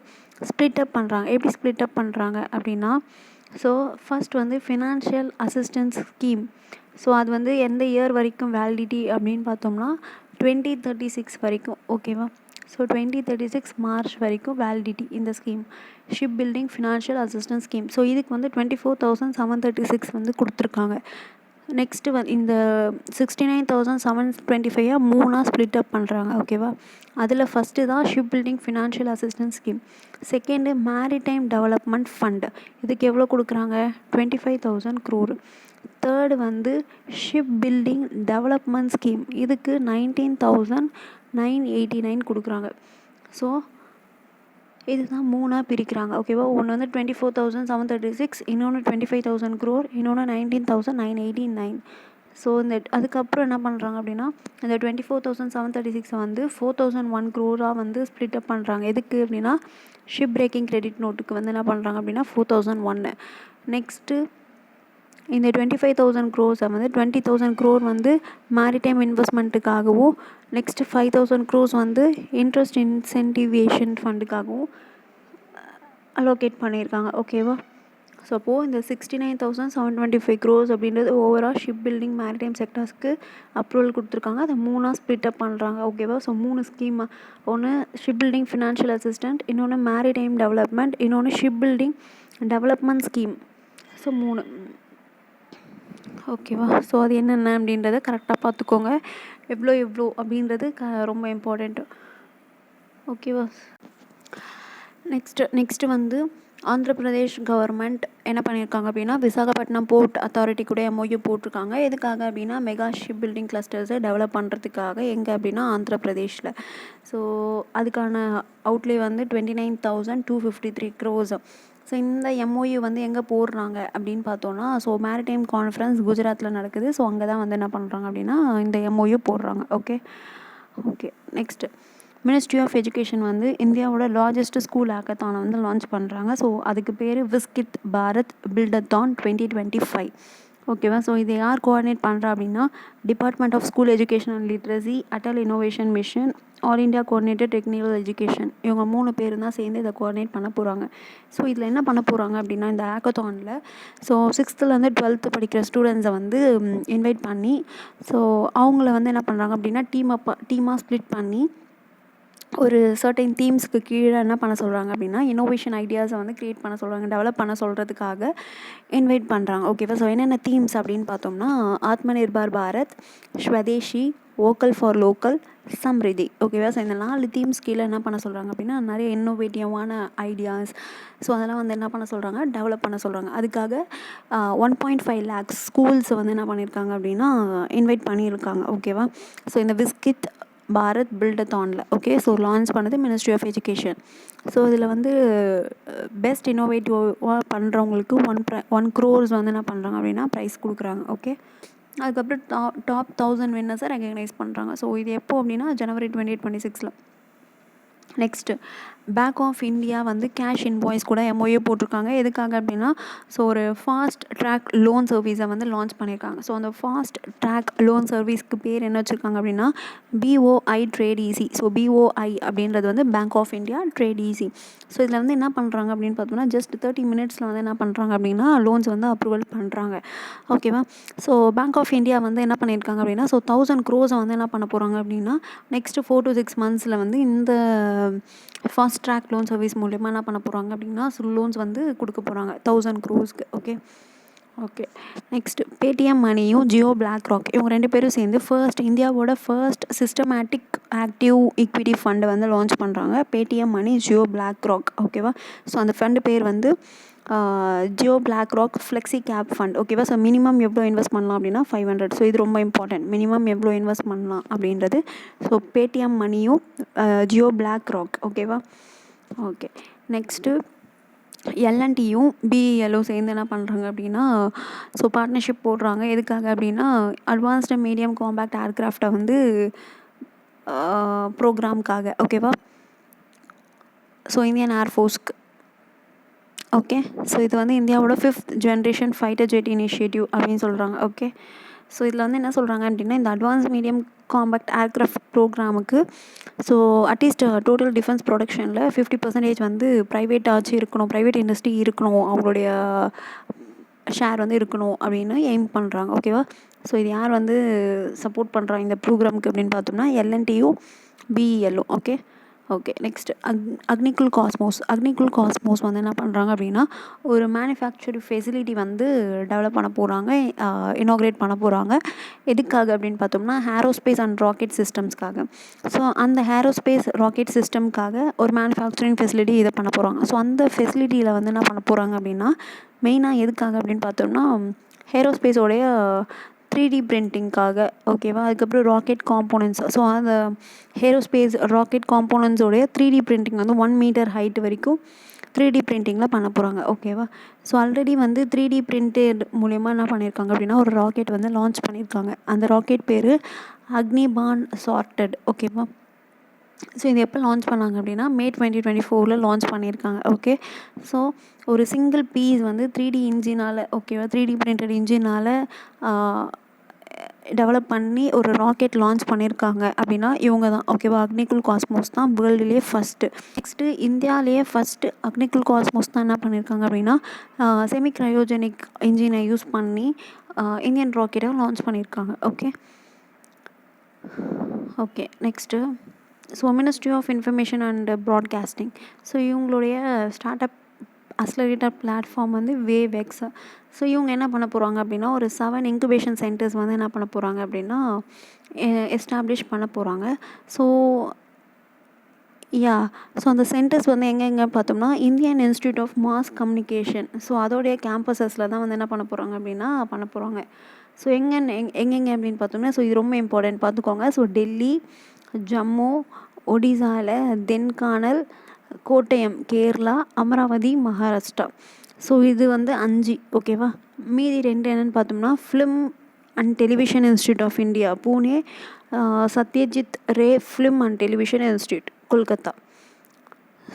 ஸ்ப்ளிட் அப் பண்ணுறாங்க. எப்படி ஸ்ப்ளிட் அப் பண்ணுறாங்க அப்படின்னா ஸோ ஃபர்ஸ்ட் வந்து ஃபினான்ஷியல் அசிஸ்டன்ஸ் ஸ்கீம். ஸோ அது வந்து எந்த இயர் வரைக்கும் வேலிடிட்டி அப்படின்னு பார்த்தோம்னா 2036 வரைக்கும். ஓகேவா. ஸோ 2036 மார்ச் வரைக்கும் வேலிடிட்டி இந்த scheme ship building financial assistance scheme. So இதுக்கு வந்து 24,736 வந்து கொடுத்துருக்காங்க. நெக்ஸ்ட்டு இந்த 69,725 மூணாக ஸ்ப்ளிட் அப் பண்ணுறாங்க. ஓகேவா. அதில் ஃபஸ்ட்டு தான் ship building financial assistance scheme. Second maritime development fund. இதுக்கு எவ்வளோ கொடுக்குறாங்க 25,000 crore. தேர்டு வந்து ஷிப் பில்டிங் டெவலப்மெண்ட் ஸ்கீம். இதுக்கு 19,989 கொடுக்குறாங்க. ஸோ இதுதான் மூணாக பிரிக்கிறாங்க. ஓகேவா. ஒன்று வந்து 24,736, இன்னொன்று 25,000 crore, இன்னொன்று 19,989. ஸோ அதுக்கப்புறம் என்ன பண்ணுறாங்க அப்படின்னா இந்த 24,736 வந்து 4,001 crore வந்து ஸ்ப்ளிட் அப் பண்ணுறாங்க. எதுக்கு அப்படின்னா ஷிப் பிரேக்கிங் கிரெடிட் நோட்டுக்கு வந்து என்ன பண்ணுறாங்க அப்படின்னா 4,001. நெக்ஸ்ட்டு இந்த 25,000 crores வந்து 20,000 crore வந்து மேரிடைம் இன்வெஸ்ட்மெண்ட்டுக்காகவும் நெக்ஸ்ட்டு 5,000 crores வந்து இன்ட்ரெஸ்ட் இன்சென்டிவேஷன் ஃபண்டுக்காகவும் அலோகேட் பண்ணியிருக்காங்க. ஓகேவா. ஸோ அப்போது இந்த 69,725 crores அப்படின்றது ஓவரால் ஷிப் பில்டிங் மேரிடைம் செக்டார்ஸ்க்கு அப்ரூவல் கொடுத்துருக்காங்க. அதை மூணாக ஸ்ப்ளிட் அப் பண்ணுறாங்க. ஓகேவா. So 3 scheme. ஒன்று ஷிப் பில்டிங் ஃபினான்ஷியல் அசிஸ்டன்ட், இன்னொன்று மேரிடைம் டெவலப்மெண்ட், இன்னொன்று ship building development scheme. So 3. ஓகேவா. ஸோ அது என்னென்ன அப்படின்றத கரெக்டாக பார்த்துக்கோங்க. எவ்வளோ அப்படின்றது ரொம்ப இம்பார்ட்டண்ட்டு. ஓகேவா. நெக்ஸ்ட்டு வந்து ஆந்திர பிரதேஷ் கவர்மெண்ட் என்ன பண்ணியிருக்காங்க அப்படின்னா விசாகப்பட்டினம் போர்ட் அத்தாரிட்டி கூட MOU போட்டிருக்காங்க. எதுக்காக அப்படின்னா மெகா ஷிப் பில்டிங் கிளஸ்டர்ஸை டெவலப் பண்ணுறதுக்காக. எங்கே அப்படின்னா ஆந்திர பிரதேஷில். ஸோ அதுக்கான அவுட்லே வந்து 29,253 crores. ஸோ இந்த MOU வந்து எங்கே போடுறாங்க அப்படின்னு பார்த்தோன்னா ஸோ மேரிடைம் கான்ஃபரன்ஸ் குஜராத்தில் நடக்குது. ஸோ அங்கே தான் வந்து என்ன பண்ணுறாங்க அப்படின்னா இந்த MOU போடுறாங்க. Okay okay next ministry of education வந்து இந்தியாவோட லார்ஜஸ்ட் ஸ்கூல் ஹேக்கத்தானை வந்து லான்ச் பண்ணுறாங்க. ஸோ அதுக்கு பேர் விஸ்கிட் பாரத் பில்டத்தான் 2025. ஓகேவா. ஸோ இதை யார் கோஆர்டினேட் பண்ணுறா அப்படின்னா department of school education and literacy, Atal innovation mission, all India coordinated technical education. இவங்க 3 பேர் தான் சேர்ந்து இதை கோஆர்டினேட் பண்ண போகிறாங்க. ஸோ இதில் என்ன பண்ண போகிறாங்க அப்படின்னா இந்த ஹேக்கத்தானில் ஸோ 6th-லேருந்து 12th படிக்கிற ஸ்டூடெண்ட்ஸை வந்து இன்வைட் பண்ணி ஸோ அவங்கள வந்து என்ன பண்ணுறாங்க அப்படின்னா டீமாக ஸ்ப்ளிட் பண்ணி ஒரு சர்டைன் தீம்ஸ்க்கு கீழே என்ன பண்ண சொல்கிறாங்க அப்படின்னா இன்னோவேஷன் ஐடியாஸை வந்து க்ரியேட் பண்ண சொல்கிறாங்க, டெவலப் பண்ண சொல்கிறதுக்காக இன்வைட் பண்ணுறாங்க. ஓகேவா. ஸோ என்னென்ன தீம்ஸ் அப்படின்னு பார்த்தோம்னா Atma Nirbhar Bharat, Swadeshi, vocal for local, Samriddhi. ஓகேவா. ஸோ இந்த 4 தீம்ஸ் கீழே என்ன பண்ண சொல்கிறாங்க அப்படின்னா நிறைய இன்னோவேட்டிவான ஐடியாஸ் ஸோ அதெல்லாம் வந்து என்ன பண்ண சொல்கிறாங்க டெவலப் பண்ண சொல்கிறாங்க. அதுக்காக 1.5 lakhs ஸ்கூல்ஸை வந்து என்ன பண்ணியிருக்காங்க அப்படின்னா இன்வைட் பண்ணியிருக்காங்க. ஓகேவா. ஸோ இந்த விஸ்கிட் பாரத் பில்டத்தானில் ஓகே. ஸோ லான்ச் பண்ணது மினிஸ்ட்ரி ஆஃப் எஜுகேஷன். ஸோ இதில் வந்து பெஸ்ட் இன்னோவேட்டிவாக பண்ணுறவங்களுக்கு 1 crores வந்து என்ன பண்ணுறாங்க அப்படின்னா ப்ரைஸ் கொடுக்குறாங்க. ஓகே. அதுக்கப்புறம் டாப் 1000 வின்னர்ஸை ரெகக்னைஸ் பண்ணுறாங்க. ஸோ இது எப்போ அப்படின்னா January 2026. Next bank of India வந்து கேஷ் இன்வாய்ஸ் கூட எம்ஓஏ போட்டிருக்காங்க. எதுக்காக அப்படின்னா, ஸோ ஒரு ஃபாஸ்ட் ட்ராக் லோன் சர்வீஸை வந்து லான்ச் பண்ணியிருக்காங்க. ஸோ அந்த ஃபாஸ்ட் ட்ராக் லோன் சர்வீஸ்க்கு பேர் என்ன வச்சுருக்காங்க அப்படின்னா BOI trade easy. So BOI அப்படின்றது வந்து bank of India trade easy. So இதில் வந்து என்ன பண்ணுறாங்க அப்படின்னு பார்த்தோம்னா, ஜஸ்ட் 30 மினிட்ஸில் வந்து என்ன பண்ணுறாங்க அப்படின்னா லோன்ஸ் வந்து அப்ரூவல் பண்ணுறாங்க. ஓகேவா? ஸோ பேங்க் ஆஃப் இந்தியா வந்து என்ன பண்ணியிருக்காங்க அப்படின்னா, ஸோ 1000 crores வந்து என்ன பண்ண போகிறாங்க அப்படின்னா நெக்ஸ்ட்டு 4 to 6 months வந்து இந்த ஃபாஸ்ட் ட்ராக் லோன் சர்வீஸ் மூலயமா என்ன பண்ண போகிறாங்க அப்படின்னா லோன்ஸ் வந்து கொடுக்க போகிறாங்க 1000 crores-க்கு. ஓகே. நெக்ஸ்ட்டு பேடிஎம் மணியும் ஜியோ பிளாக் ராக் இவங்க 2 பேரும் சேர்ந்து இந்தியாவோட ஃபர்ஸ்ட் சிஸ்டமேட்டிக் ஆக்டிவ் ஈக்விட்டி ஃபண்டை வந்து லான்ச் பண்ணுறாங்க. Paytm money Jio BlackRock. ஓகேவா? ஸோ அந்த ஃபண்டு பேர் வந்து Jio BlackRock flexi cap fund. ஓகேவா? ஸோ மினிமம் எவ்வளோ இன்வெஸ்ட் பண்ணலாம் அப்படின்னா 500. ஸோ இது ரொம்ப இம்பார்ட்டன்ட். மினிமம் எவ்வளோ இன்வெஸ்ட் பண்ணலாம் அப்படின்றது. ஸோ பேடிஎம் மணியும் ஜியோ பிளாக் ராக். ஓகேவா? ஓகே. நெக்ஸ்ட்டு எல்என்டியும் பிஇஎல்லும் சேர்ந்து என்ன பண்ணுறாங்க அப்படின்னா ஸோ பார்ட்னர்ஷிப் போடுறாங்க. எதுக்காக அப்படின்னா அட்வான்ஸ்டு மீடியம் காம்பேக்ட் ஏர்க்ராஃப்டை வந்து ப்ரோக்ராம்காக. ஓகேவா? ஸோ இந்தியன் ஏர்ஃபோர்ஸ்க்கு. ஓகே. ஸோ இது வந்து இந்தியாவோட 5th generation fighter jet initiative அப்படின்னு சொல்கிறாங்க. ஓகே. ஸோ இதில் வந்து என்ன சொல்கிறாங்க அப்படின்னா இந்த அட்வான்ஸ் மீடியம் காம்பேக்ட் ஏர்க்ராஃப்ட் ப்ரோக்ராமுக்கு ஸோ அட்லீஸ்ட் டோட்டல் டிஃபென்ஸ் ப்ரொடக்ஷனில் 50% வந்து ப்ரைவேட் ஆச்சு இருக்கணும், ப்ரைவேட் இண்டஸ்ட்ரி இருக்கணும், அவங்களுடைய ஷேர் வந்து இருக்கணும் அப்படின்னு எய்ம் பண்ணுறாங்க. ஓகேவா? ஸோ இது யார் வந்து சப்போர்ட் பண்ணுறாங்க இந்த ப்ரோக்ராமுக்கு அப்படின்னு பார்த்தோம்னா எல்என்டியும் பிஇஎல்லும். ஓகே. நெக்ஸ்ட்டு அக்னிகுல் காஸ்மோஸ் வந்து என்ன பண்ணுறாங்க அப்படின்னா ஒரு மேனுஃபேக்சரிங் ஃபெசிலிட்டி வந்து டெவலப் பண்ண போகிறாங்க, இனாக்ரேட் பண்ண போகிறாங்க. எதுக்காக அப்படின்னு பார்த்தோம்னா ஏரோஸ்பேஸ் அண்ட் ராக்கெட் சிஸ்டம்ஸ்க்காக. ஸோ அந்த ஏரோஸ்பேஸ் ராக்கெட் சிஸ்டம்க்காக ஒரு மேனுஃபேக்சரிங் ஃபெசிலிட்டி இதை பண்ண போகிறாங்க. ஸோ அந்த ஃபெசிலிட்டியில் வந்து என்ன பண்ண போகிறாங்க அப்படின்னா மெயினாக எதுக்காக அப்படின்னு பார்த்தோம்னா ஏரோஸ்பேஸோடைய 3D பிரிண்டிங்காக. ஓகேவா? அதுக்கப்புறம் ராக்கெட் காம்போனன்ட்ஸ். ஸோ அந்த ஏரோஸ்பேஸ் ராக்கெட் காம்போனன்ட்ஸோடைய 3D பிரிண்டிங் வந்து 1 meter ஹைட் வரைக்கும் 3D பிரிண்டிங்கில் பண்ண போகிறாங்க. ஓகேவா? ஸோ ஆல்ரெடி வந்து 3D பிரிண்டட் மூலயமா என்ன பண்ணியிருக்காங்க அப்படின்னா ஒரு ராக்கெட் வந்து லான்ச் பண்ணியிருக்காங்க. அந்த ராக்கெட் பேர் அக்னிபான் சார்ட்டட். ஓகேவா? ஸோ இது எப்போ லான்ச் பண்ணாங்க அப்படின்னா May 2024 லான்ச் பண்ணியிருக்காங்க. ஓகே. ஸோ ஒரு சிங்கிள் பீஸ் வந்து 3D இன்ஜினால், ஓகேவா, 3D பிரிண்டட் இன்ஜினால் டெவலப் பண்ணி ஒரு ராக்கெட் லான்ச் பண்ணியிருக்காங்க அப்படின்னா இவங்க தான். ஓகேவா? அக்னிகுல் காஸ்மோஸ் தான் வேர்ல்டுலேயே ஃபஸ்ட்டு. நெக்ஸ்ட்டு இந்தியாவிலேயே ஃபஸ்ட்டு அக்னிகுல் காஸ்மோஸ் தான் என்ன பண்ணியிருக்காங்க அப்படின்னா செமி க்ரையோஜெனிக் இன்ஜினை யூஸ் பண்ணி இந்தியன் ராக்கெட்டை லான்ச் பண்ணியிருக்காங்க. Okay. Next so ministry of information and broadcasting. So இவங்களுடைய ஸ்டார்ட் அப் அக்ஸலரேட்டர் பிளாட்ஃபார்ம் வந்து வேவ்எக்ஸ். ஸோ இவங்க என்ன பண்ண போகிறாங்க அப்படின்னா ஒரு 7 இன்குபேஷன் சென்டர்ஸ் வந்து என்ன பண்ண போகிறாங்க அப்படின்னா எஸ்டாப்ளிஷ் பண்ண போகிறாங்க. ஸோ ஸோ அந்த சென்டர்ஸ் வந்து எங்கெங்கே பார்த்தோம்னா Indian institute of mass communication. So அதோடைய கேம்பஸஸில் தான் வந்து என்ன பண்ண போகிறாங்க அப்படின்னா பண்ண போகிறாங்க. ஸோ எங்கெங்கே அப்படின்னு பார்த்தோம்னா ஸோ இது ரொம்ப இம்பார்ட்டன்ட் பார்த்துக்கோங்க. ஸோ டெல்லி, ஜம்மு, ஒடிசாவில் தென்கானல், கோட்டயம் கேரளா, அமராவதி மகாராஷ்டிரா. ஸோ இது வந்து 5. ஓகேவா? மீதி 2 என்னென்னு பார்த்தோம்னா film and television institute of India Pune, Satyajit Ray film and television institute Kolkata.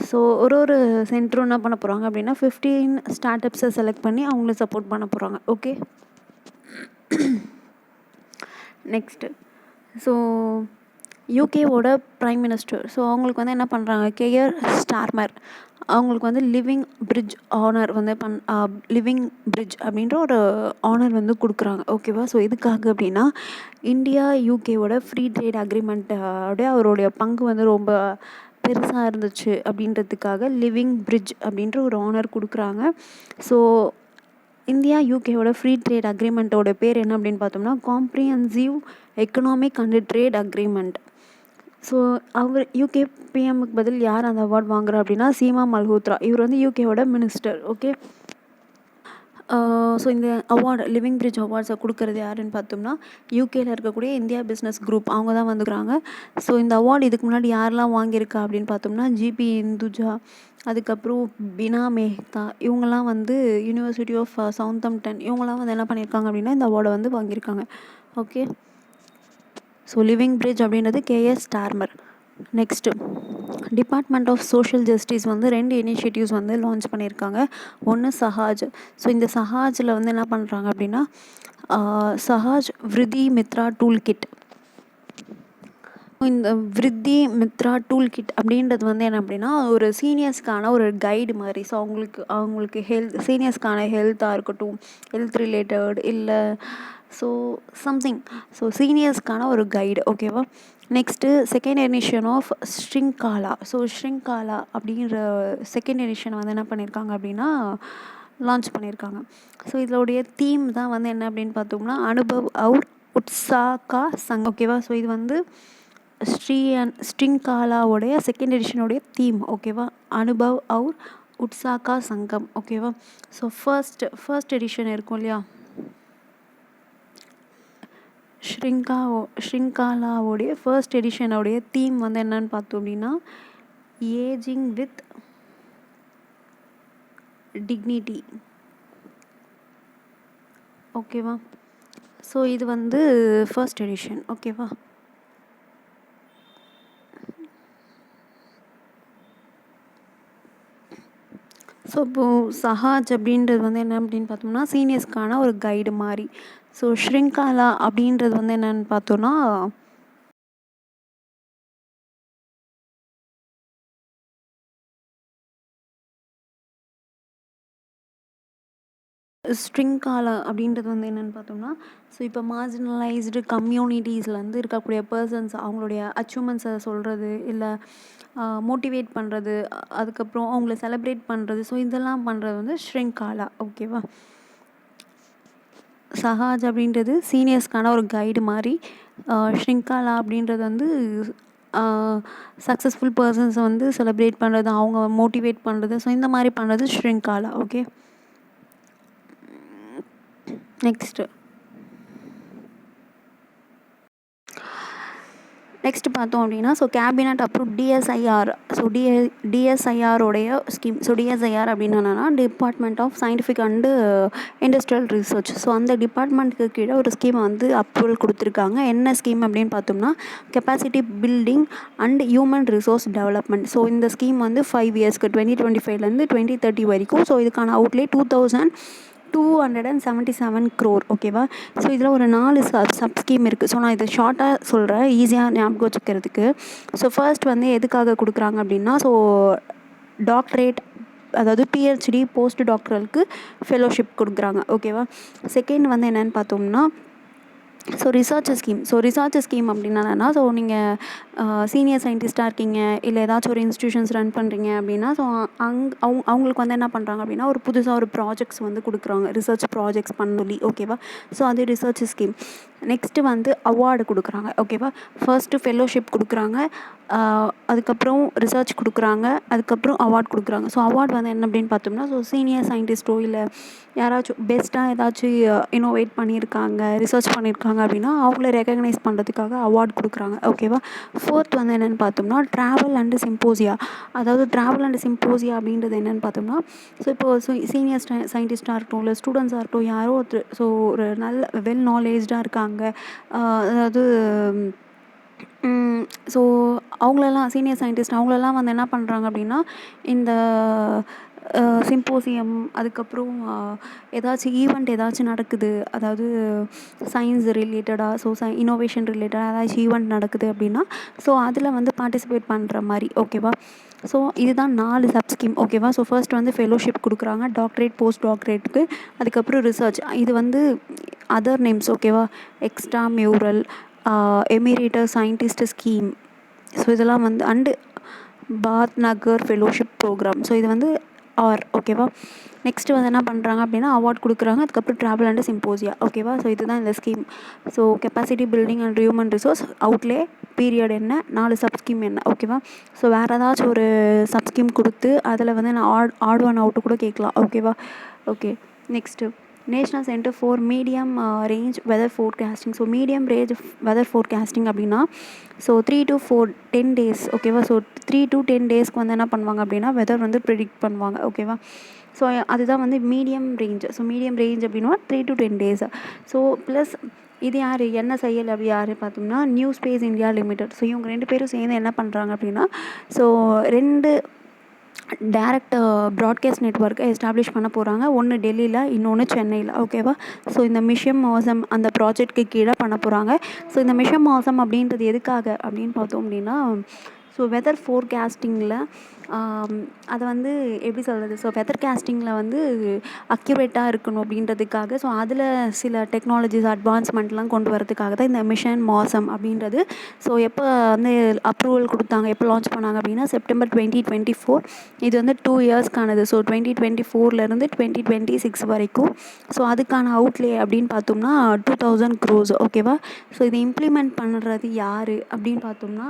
So ஒரு சென்டரும் என்ன பண்ண போகிறாங்க அப்படின்னா 15 ஸ்டார்ட் அப்ஸை செலக்ட் பண்ணி அவங்கள சப்போர்ட் பண்ண போகிறாங்க. ஓகே. நெக்ஸ்ட்டு ஸோ யூகேவோட ப்ரைம் மினிஸ்டர். ஸோ அவங்களுக்கு வந்து என்ன பண்ணுறாங்க கேயர் ஸ்டார்மர் அவங்களுக்கு வந்து லிவிங் பிரிட்ஜ் ஆனர் வந்து லிவிங் பிரிட்ஜ் அப்படின்ற ஒரு ஆனர் வந்து கொடுக்குறாங்க. ஓகேவா? ஸோ எதுக்காக அப்படின்னா இந்தியா யூகேவோட ஃப்ரீ ட்ரேட் அக்ரிமெண்ட்டோட அவருடைய பங்கு வந்து ரொம்ப பெருசாக இருந்துச்சு அப்படின்றதுக்காக லிவிங் பிரிட்ஜ் அப்படின்ற ஒரு ஆனர் கொடுக்குறாங்க. ஸோ இந்தியா யூகேவோட ஃப்ரீ ட்ரேட் அக்ரிமெண்ட்டோட பேர் என்ன அப்படின்னு பார்த்தோம்னா comprehensive economic and trade agreement. So அவர் யூகே பிஎம்முக்கு பதில் யார் அந்த அவார்ட் வாங்குறா அப்படின்னா சீமா மல்ஹோத்ரா. இவர் வந்து யூகேவோட மினிஸ்டர். ஓகே. ஸோ இந்த அவார்டு லிவிங் பிரிட்ஜ் அவார்ட்ஸை கொடுக்குறது யாருன்னு பார்த்தோம்னா யூகேயில் இருக்கக்கூடிய இந்தியா பிஸ்னஸ் குரூப் அவங்க தான் வந்துக்கிறாங்க. ஸோ இந்த அவார்டு இதுக்கு முன்னாடி யாரெல்லாம் வாங்கியிருக்கா அப்படின்னு பார்த்தோம்னா ஜிபி இந்துஜா, அதுக்கப்புறம் பினா மேஹ்தா, இவங்கெல்லாம் வந்து யூனிவர்சிட்டி ஆஃப் சவுத்தம்ப்டன் இவங்கெல்லாம் வந்து என்ன பண்ணியிருக்காங்க அப்படின்னா இந்த அவார்டை வந்து வாங்கியிருக்காங்க. ஓகே. ஸோ லிவிங் பிரிட்ஜ் அப்படின்றது KS Starmer. Next department of social justice வந்து 2 இனிஷியேட்டிவ்ஸ் வந்து லான்ச் பண்ணியிருக்காங்க. ஒன்று சஹாஜ். ஸோ இந்த சஹாஜில் வந்து என்ன பண்ணுறாங்க அப்படின்னா சஹாஜ் விருதி மித்ரா டூல் கிட். இந்த விருத்தி மித்ரா டூல் கிட் அப்படின்றது வந்து என்ன அப்படின்னா ஒரு சீனியர்ஸ்க்கான ஒரு கைடு மாதிரி. ஸோ அவங்களுக்கு சீனியர்ஸ்க்கான ஹெல்த்தாக இருக்கட்டும், ஹெல்த் ரிலேட்டட் இல்லை சம்திங். ஸோ சீனியர்ஸ்க்கான ஒரு கைடு, ஓகேவா. நெக்ஸ்ட்டு செகண்ட் எடிஷன் ஆஃப் ஸ்ட்ரிங்காலா. ஸோ ஸ்ட்ரிங்காலா அப்படின்ற செகண்ட் எடிஷனை வந்து என்ன பண்ணியிருக்காங்க அப்படின்னா லான்ச் பண்ணியிருக்காங்க. ஸோ இதோடைய தீம் தான் வந்து என்ன அப்படின்னு பார்த்தோம்னா அனுபவ் அவுர் உட்சாகா சங், ஓகேவா. ஸோ இது வந்து ஸ்ட்ரிங்காலாவுடைய செகண்ட் எடிஷனுடைய தீம், ஓகேவா. அனுபவ் அவுர் உட்சாகா சங்கம், ஓகேவா. ஸோ ஃபர்ஸ்ட் எடிஷன் இருக்கும் இல்லையா, ஸ்ட்ரிங்காலாவுடைய ஃபர்ஸ்ட் எடிஷனுடைய தீம் வந்து என்னன்னு பார்த்தோம் அப்படின்னா ஏஜிங் வித் டிக்னிட்டி, ஓகேவா. ஸோ இது வந்து ஃபர்ஸ்ட் எடிஷன், ஓகேவா. ஸோ இப்போது சஹாஜ் அப்படின்றது வந்து என்ன அப்படின்னு பார்த்தோம்னா சீனியர்ஸ்க்கான ஒரு கைடு மாதிரி. ஸோ ஸ்ட்ரிங்காலா அப்படின்றது வந்து என்னென்னு பார்த்தோன்னா ஸ்ட்ரிங்காலா அப்படின்றது வந்து என்னென்னு பார்த்தோம்னா ஸோ இப்போ மார்ஜினலைஸ்டு கம்யூனிட்டிஸில் வந்து இருக்கக்கூடிய பர்சன்ஸ் அவங்களுடைய அச்சீவ்மெண்ட்ஸை சொல்கிறது, இல்லை மோட்டிவேட் பண்ணுறது, அதுக்கப்புறம் அவங்கள செலிப்ரேட் பண்ணுறது. ஸோ இதெல்லாம் பண்ணுறது வந்து ஸ்ட்ரிங்காலா, ஓகேவா. சஹாஜ் அப்படின்றது சீனியர்ஸ்க்கான ஒரு கைடு மாதிரி. ஸ்ட்ரிங்காலா அப்படின்றது வந்து சக்ஸஸ்ஃபுல் பர்சன்ஸை வந்து செலிப்ரேட் பண்ணுறது, அவங்க மோட்டிவேட் பண்ணுறது. ஸோ இந்த மாதிரி பண்ணுறது ஸ்ட்ரிங்காலா, ஓகே. நெக்ஸ்ட் பார்த்தோம் அப்படின்னா so cabinet approve DSIR. So டிஎஸ்ஐஆரோடைய ஸ்கீம். ஸோ டிஎஸ்ஐஆர் அப்படின்னு என்னென்னா department of scientific and industrial research. So அந்த டிபார்ட்மெண்ட்டுக்கு கீழே ஒரு ஸ்கீமை வந்து அப்ரூவல் கொடுத்துருக்காங்க. என்ன ஸ்கீம் அப்படின்னு பார்த்தோம்னா capacity building and human resource development. So இந்த ஸ்கீம் வந்து 5 இயர்ஸ்க்கு 2025 2030 வரைக்கும். ஸோ இதுக்கான அவுட்லே 2277 crore, ஓகேவா. ஸோ இதில் ஒரு 4 சப் ஸ்கீம் இருக்குது. ஸோ நான் இதை ஷார்ட்டாக சொல்கிறேன், ஈஸியாக ஞாபகம் வச்சுக்கிறதுக்கு. ஸோ ஃபர்ஸ்ட் வந்து எதுக்காக கொடுக்குறாங்க அப்படின்னா ஸோ டாக்டரேட், அதாவது பிஹெச்டி போஸ்ட் டாக்டரலுக்கு ஃபெலோஷிப் கொடுக்குறாங்க, ஓகேவா. செகண்ட் வந்து என்னென்னு பார்த்தோம்னா ரிசர்ச் ஸ்கீம் அப்படின்னா என்னென்னா ஸோ நீங்கள் சீனியர் சயின்டிஸ்ட்டாக இருக்கீங்க, இல்லை ஏதாச்சும் ஒரு இன்ஸ்டியூஷன்ஸ் ரன் பண்ணுறீங்க அப்படின்னா ஸோ அவங்களுக்கு வந்து என்ன பண்ணுறாங்க அப்படின்னா ஒரு புதுசாக ஒரு ப்ராஜெக்ட்ஸ் வந்து கொடுக்குறாங்க, ரிசர்ச் ப்ராஜெக்ட்ஸ் பண்ணி, ஓகேவா. ஸோ அது ரிசர்ச் ஸ்கீம். நெக்ஸ்ட்டு வந்து அவார்டு கொடுக்குறாங்க, ஓகேவா. ஃபர்ஸ்ட்டு ஃபெலோஷிப் கொடுக்குறாங்க, அதுக்கப்புறம் ரிசர்ச் கொடுக்குறாங்க, அதுக்கப்புறம் அவார்ட் கொடுக்குறாங்க. ஸோ அவார்ட் வந்து என்ன அப்படின்னு பார்த்தோம்னா ஸோ சீனியர் சயின்டிஸ்ட்டோ இல்லை யாராச்சும் பெஸ்ட்டாக ஏதாச்சும் இன்னோவேட் பண்ணியிருக்காங்க, ரிசர்ச் பண்ணியிருக்காங்க அப்படின்னா அவங்கள ரெகக்னைஸ் பண்ணுறதுக்காக அவார்ட் கொடுக்குறாங்க, ஓகேவா. ஃபோர்த் வந்து என்னென்னு பார்த்தோம்னா ட்ராவல் அண்டு சிம்போசியா. அதாவது ட்ராவல் அண்டு சிம்போசியா அப்படின்றது என்னென்னு பார்த்தோம்னா ஸோ இப்போது சீனியர் சயின்டிஸ்ட்டாக இருக்கட்டும், இல்லை ஸ்டூடெண்ட்ஸாக இருக்கட்டும், யாரோ ஒருத்தர் ஸோ ஒரு நல்ல வெல் நாலேஜ்டாக இருக்காங்க, அதாவது ஸோ அவங்களெல்லாம் சீனியர் சயின்டிஸ்ட் அவங்களெல்லாம் வந்து என்ன பண்ணுறாங்க அப்படின்னா இந்த சிம்போசியம், அதுக்கப்புறம் ஏதாச்சும் ஈவெண்ட் ஏதாச்சும் நடக்குது, அதாவது சயின்ஸ் ரிலேட்டடாக, ஸோ இன்னோவேஷன் ரிலேட்டடாக ஏதாச்சும் ஈவெண்ட் நடக்குது அப்படின்னா ஸோ அதில் வந்து பார்ட்டிசிபேட் பண்ணுற மாதிரி, ஓகேவா. ஸோ இதுதான் 4 சப் ஸ்கீம், ஓகேவா. ஸோ ஃபர்ஸ்ட் வந்து ஃபெலோஷிப் கொடுக்குறாங்க, டாக்டரேட் போஸ்ட் டாக்டரேட்டுக்கு, அதுக்கப்புறம் ரிசர்ச். இது வந்து அதர் நேம்ஸ், ஓகேவா. Extra mural, emeritus scientist scheme. So இதெல்லாம் வந்து and Bhatnagar fellowship programme. So இது வந்து ஓகேவா. நெக்ஸ்ட்டு வந்து என்ன பண்ணுறாங்க அப்படின்னா அவார்ட் கொடுக்குறாங்க, அதுக்கப்புறம் ட்ராவல் அண்டு சிம்போசியா, ஓகேவா. ஸோ இதுதான் இந்த scheme. So capacity building and human resource outlay period என்ன, 4 சப் ஸ்கீம் என்ன, ஓகேவா. ஸோ வேறு ஏதாச்சும் ஒரு சப் ஸ்கீம் கொடுத்து அதில் வந்து நான் ஆட் ஒன் அவுட்டு கூட கேட்கலாம், ஓகேவா. Okay. Next national centre for medium range weather forecasting. So medium range weather forecasting அப்படின்னா ஸோ 3 to 10 days, ஓகேவா. ஸோ 3 to 10 daysக்கு வந்து என்ன பண்ணுவாங்க அப்படின்னா வெதர் வந்து ப்ரிடிக்ட் பண்ணுவாங்க, ஓகேவா. ஸோ அதுதான் வந்து medium range. So medium range அப்படின்னா 3 to 10 days. ஸோ ப்ளஸ் இது யார் என்ன செய்யலை அப்படி யார் பார்த்தோம்னா new space India limited. So இவங்க 2 பேரும் சேர்ந்து என்ன பண்ணுறாங்க அப்படின்னா, ஸோ 2 டைரக்ட் ப்ராட்காஸ்ட் நெட்வொர்க்கை எஸ்டாப்ளிஷ் பண்ண போகிறாங்க. ஒன்று டெல்லியில், இன்னொன்று சென்னையில். ஓகேவா? ஸோ இந்த மிஷன் மாசம் அந்த ப்ராஜெக்ட்க்கு கீழே பண்ண போகிறாங்க. ஸோ இந்த மிஷன் மாசம் அப்படின்றது எதுக்காக அப்படின்னு பார்த்தோம் அப்படின்னா, ஸோ வெதர் ஃபோர்காஸ்டிங்கில் அதை வந்து எப்படி சொல்கிறது, ஸோ வெதர் காஸ்டிங்கில் வந்து அக்யூரேட்டாக இருக்கணும் அப்படின்றதுக்காக, ஸோ அதில் சில டெக்னாலஜிஸ் அட்வான்ஸ்மெண்ட்லாம் கொண்டு வரதுக்காக தான் இந்த மிஷன் மாசம் அப்படின்றது. ஸோ எப்போ வந்து அப்ரூவல் கொடுத்தாங்க, எப்போ லான்ச் பண்ணாங்க அப்படின்னா செப்டம்பர் 2024. இது வந்து 2 இயர்ஸ்க்கானது. ஸோ 2024 2026 வரைக்கும். ஸோ அதுக்கான அவுட்லே அப்படின்னு பார்த்தோம்னா 2000 crores. ஓகேவா? ஸோ இதை இம்ப்ளிமெண்ட் பண்ணுறது யார் அப்படின்னு பார்த்தோம்னா